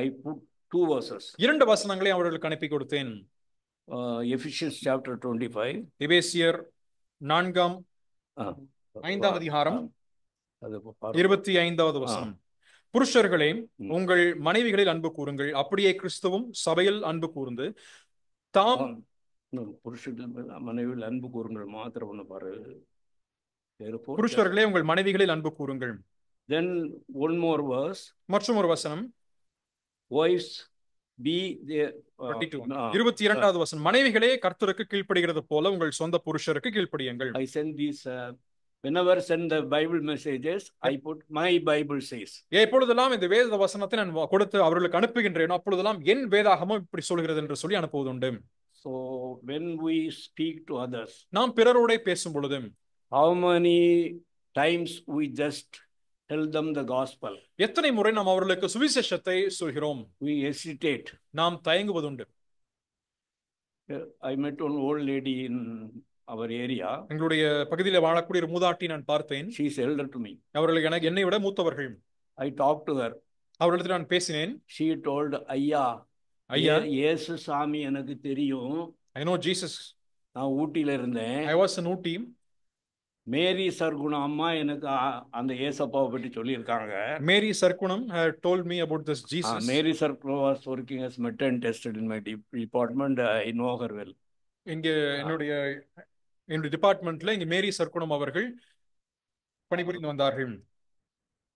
I put 2 verses. 2 வசனங்களை அவர்களுக்கு அனுப்பி கொடுத்தேன். Ephesians chapter 25. எபேசியர் 4ஆம் அதிகாரம் 25வது வசனம். புருஷர்களே உங்கள் மனைவிகளில் அன்பு கூறுங்கள், அப்படியே கிறிஸ்துவும் சபையில் அன்பு கூர்ந்து தாம் மனைவியில் அன்பு கூறுங்கள் மாத்திரம் ஒண்ணு பாரு. புருஷர்களே உங்கள் மனைவிகளில் அன்பு கூறுங்கள். Then one more verse. மற்றும் ஒரு வசனம். Wives be their 22வது வசனம். மனைவிகளே கர்த்தருக்கு கீழ்ப்படிகிறது போல உங்கள் சொந்த புருஷருக்கு கீழ்ப்படியுங்கள். I send these whenever send the Bible messages, I put my Bible says. எப்பொழுதெல்லாம் இந்த வேத வசனத்தை நான் கொடுத்து அவர்களுக்கு அனுப்புகின்றேனோ அப்பொழுதெல்லாம் என் வேதாகமம் இப்படி சொல்கிறது என்று சொல்லி அனுப்புவதுண்டு. So when we speak to others, நாம் பிறரோட பேசும் பொழுது how many times we just tell them the gospel? எத்தனை முறை நாம் அவர்களுக்கு சுவிசேஷத்தை சொல்கிறோம்? We hesitate. நாம் தயங்குவதுண்டு. I met one old lady in our area. எங்களுடைய பகுதியில் வாழக்கூடிய ஒரு மூதாட்டி நான் பார்த்தேன். She is elder to me. அவர்கள் எனக்கு என்னை விட மூத்தவர்கள். I talked to her. அவர்களிடத்தில் நான் பேசினேன். She told, ஐயா இயேசு சாமி எனக்கு தெரியும். I know Jesus. நான் ஊட்டில இருந்தேன். I was in Ooty. மேரி சர்க்குணம் அம்மா எனக்கு அந்த இயேசப்பாவை பற்றி சொல்லியிருக்காங்க. Mary Sarkunam had told me about this Jesus. Mary Sarkunam was working as methane tested in my department. I know her well. இங்க என்னுடைய டிபார்ட்மெண்ட்ல இங்க மேரி சர்க்குணம் அவர்கள் பணிபுரிந்து வந்தார்கள்.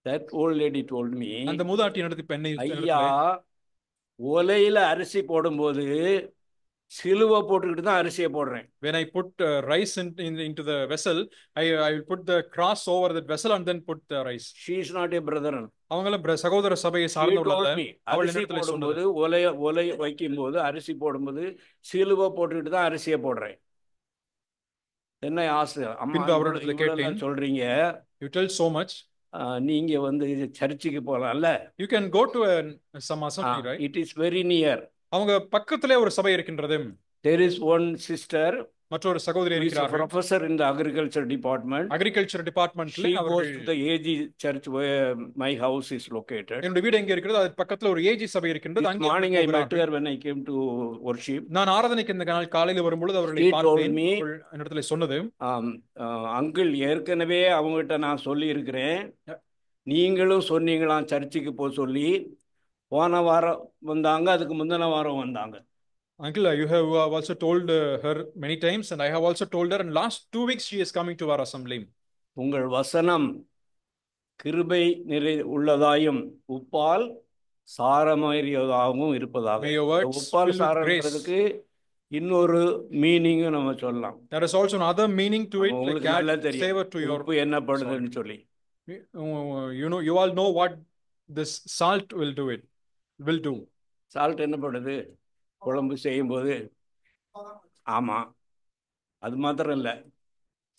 That old lady told me, அந்த மூதாட்டி நடத்தி பெண்ணை, ஐயா ஒலையில அரிசி போடும்போது சிலுவை போட்டுக்கிட்டு தான் அரிசியை போடுறேன். When I put rice into the vessel, I will put the cross over that vessel and then put the rice. She is not a brother. அவங்கள சகோதர சபையை சார்ந்தவர்கள் அல்ல. அவள் அரிசி போடும்போது ஒலை வைக்கும்போது அரிசி போடும்போது சிலுவை போட்டுக்கிட்டு தான் அரிசியை போடுறேன். என்ன ஆசை அம்மா அவரிடத்துல கேட்டேன். சொல்றீங்க, you tell so much. நீங்க வந்து சர்ச்சுக்கு போகலாம்ல. You can go to some assembly, right? It is very near. அவங்க பக்கத்திலே ஒரு சபை இருக்கின்றது. There is one sister, மற்றொரு சகோதரி இருக்கிறார். Professor in the agriculture department. Agriculture departmentல she goes to the AG church where my house is located. என்னுடைய வீடு எங்க இருக்கிறது? அது பக்கத்துல ஒரு ஏஜி சபை இருக்கின்றது. அங்கே morning I met her when I came to worship. நான் ஆராதனைக்கு இந்த நாள் காலையில வரும்பொழுது அவர்களை பார்த்தேன். என்னிடத்துல சொன்னது, அங்கிள் ஏற்கனவே அவங்ககிட்ட நான் சொல்லி இருக்கிறேன், நீங்களும் சொன்னீங்களாம் சர்ச்சுக்கு போக சொல்லி. போன வாரம் வந்தாங்க, அதுக்கு முந்தின வாரம் வந்தாங்க. Uncle, you have also told her many times and I have also told her, and last 2 weeks she is coming to our assembly. உங்கள் வசனம் கிருபை நிறை உள்ளதாயும் உப்பால் சாரமேறியதாகவும் இருப்பதாக. May your words உப்பால் சாரம்ன்றதுக்கு இன்னொரு மீனிங்கும் நம்ம சொல்லலாம். There is also another meaning to it, like உங்களுக்கு நல்லா add தெரியும் savor to your உப்பு என்ன பண்ணுதுன்னு சொல்லி. you know, you all know what this salt will do. It will do. Salt என்ன பண்ணுது குழம்பு செய்யும்போது? ஆமா, அது மாத்திரம் இல்லை,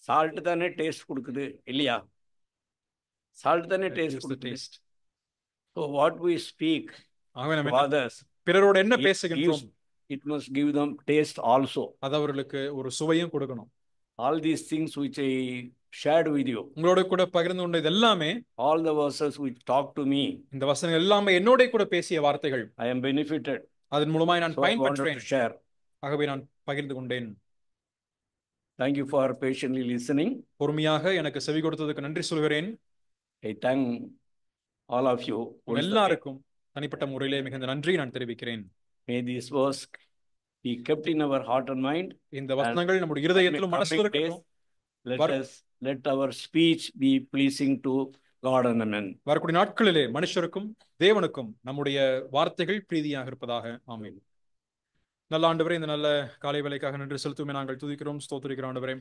சால்ட் தானே டேஸ்ட் கொடுக்குது இல்லையா? சால்ட் தானே It டேஸ்ட் gives the கொடுக்குது. taste. So what we speak ஆகவே to நம்ம others, பிறரோட என்ன it பேசுகின்றோம் it must give them taste also. அது அவர்களுக்கு ஒரு சுவையும் கொடுக்கணும். All these things which I shared with you, உங்களோட கூட பகிர்ந்து கொண்ட இது எல்லாமே, all the verses which talk to me, இந்த வசனங்கள் எல்லாமே என்னோட கூட பேசிய வார்த்தைகள். I am benefited. அதன் மூலமாய் நான் So I wanted பயன்பெற்றேன். to share. ஆகவே நான் பகிர்ந்து கொண்டேன். Thank you for patiently listening. பொறுமையாக எனக்கு செவி கொடுத்ததுக்கு நன்றி சொல்கிறேன். I thank all of you. எல்லாருக்கும் தனிப்பட்ட முறையிலே மிகுந்த நன்றி நான் தெரிவிக்கிறேன். May this verse be kept in our heart and mind. இந்த வசனங்கள் நம்முடைய இருதயத்திலும் மனசிலும் இருக்கட்டும். Let our speech be pleasing to God and men. வரக்கூடிய நாட்களிலே மனுஷருக்கும் தேவனுக்கும் நம்முடைய வார்த்தைகள் பிரீதியாக இருப்பதாக. ஆமென். நல்ல ஆண்டவரே, இந்த நல்ல காலை வேளைக்காக நன்றி செலுத்துமே நாங்கள் துதிக்கிறோம், ஸ்தோத்திரிக்கிறோம் ஆண்டவரே.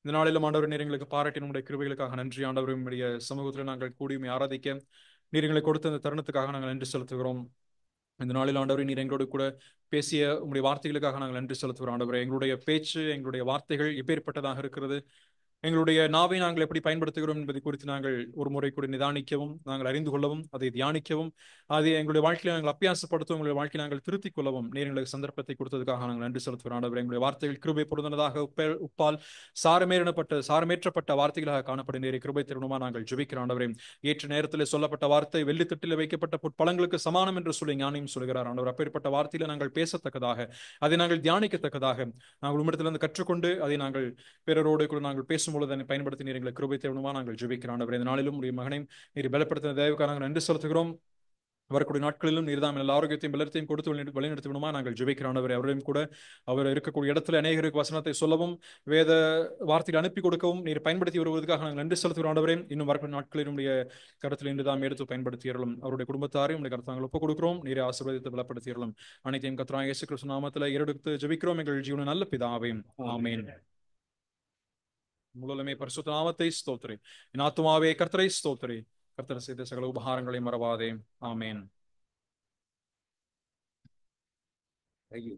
இந்த நாளிலும் ஆண்டவரே, நீர் எங்களுக்கு பாராட்டி நம்முடைய கிருபைகளுக்காக நன்றி ஆண்டவரே. உம்முடைய சமூகத்தில் நாங்கள் கூடியுமே ஆராதிக்க நீர் எங்களுக்கு கொடுத்த இந்த தருணத்துக்காக நாங்கள் நன்றி செலுத்துகிறோம். இந்த நாளில் ஆண்டவரே, நீர் எங்களோடு கூட பேசிய உங்களுடைய வார்த்தைகளுக்காக நாங்கள் நன்றி செலுத்துகிறோம் ஆண்டவரே. எங்களுடைய பேச்சு, எங்களுடைய வார்த்தைகள் எப்பேற்பட்டதாக இருக்கிறது, எங்களுடைய நாவை நாங்கள் எப்படி பயன்படுத்துகிறோம் என்பதை குறித்து நாங்கள் ஒரு முறை கூட நிதானிக்கவும், நாங்கள் அறிந்து கொள்ளவும், அதை தியானிக்கவும், அதை எங்களுடைய வாழ்க்கையை நாங்கள் அபியாசப்படுத்தவும், எங்களுடைய வாழ்க்கையை நாங்கள் திருத்திக் கொள்ளவும் நீர் எங்களுக்கு சந்தர்ப்பத்தை கொடுத்ததுக்காக நாங்கள் நன்றி செலுத்துகிறோம் ஆண்டவரே. எங்களுடைய வார்த்தைகள் கிருபை பொருந்தனதாக, உப்பால் சாரமேற்றப்பட்ட வார்த்தைகளாக காணப்படும் நீரை கிருபை தருணமா நாங்கள் ஜெபிக்கிறோம் ஆண்டவரே. ஏற்ற நேரத்தில் சொல்லப்பட்ட வார்த்தை வெள்ளித்தட்டில் வைக்கப்பட்ட பொற்பழங்களுக்கு சமானம் என்று சொல்லி ஞானியும் சொல்கிறார் ஆண்டவர். அப்பேற்பட்ட வார்த்தையில நாங்கள் பேசத்தக்கதாக, அதை நாங்கள் தியானிக்கத்தக்கதாக நாங்கள் உம்மிடத்திலிருந்து கற்றுக்கொண்டு அதை நாங்கள் பிறரோடு கூட நாங்கள் பேசும் பொழுது அதை பயன்படுத்தி நீர் எங்களை கிருபை தேவனுமா நாங்கள் ஜெபிக்கிறோம் ஆண்டவரே. இந்த நாளிலும் உடைய மகனை நீர் பலப்படுத்தின தயவுக்காக நாங்கள் நன்றி செலுத்துகிறோம். வரக்கூடிய நாட்களிலும் நீர்தாம் எல்லா ஆரோக்கியத்தையும் பலத்தையும் கொடுத்து வழிநடத்திவிடுமா நாங்கள் ஜெபிக்கிறோம் ஆண்டவரே. அவரையும் கூட அவர் இருக்கக்கூடிய இடத்துல அநேகருக்கு வசனத்தை சொல்லவும், வேத வார்த்தைகள் அனுப்பி கொடுக்கவும் நீர் பயன்படுத்தி வருவதற்காக நாங்கள் நன்றி செலுத்துகிறோம் ஆண்டவரே. இன்னும் வரக்கூடிய நாட்களில் உடைய கருத்தில் இன்றுதாம் எடுத்து பயன்படுத்தியறலும் அவருடைய குடும்பத்தாரையும் உடைய கருத்தை நாங்கள் ஒப்புக் கொடுக்கிறோம். நீரை ஆசீர்வதித்து பலப்படுத்தியறலும் அனைத்தையும் கர்த்தராகிய இயேசு கிறிஸ்து நாமத்தில் எடுத்து ஜெபிக்கிறோம் எங்கள் ஜீவன நல்ல பிதாவே, ஆமென். மூலமே பரிசுத்த நாமத்தை ஸ்தோத்திரி. என் ஆத்துமாவே கர்த்தரை ஸ்தோத்திரி. கர்த்தர் செய்த சகல உபகாரங்களை மறவாதே. ஆமென். Thank you.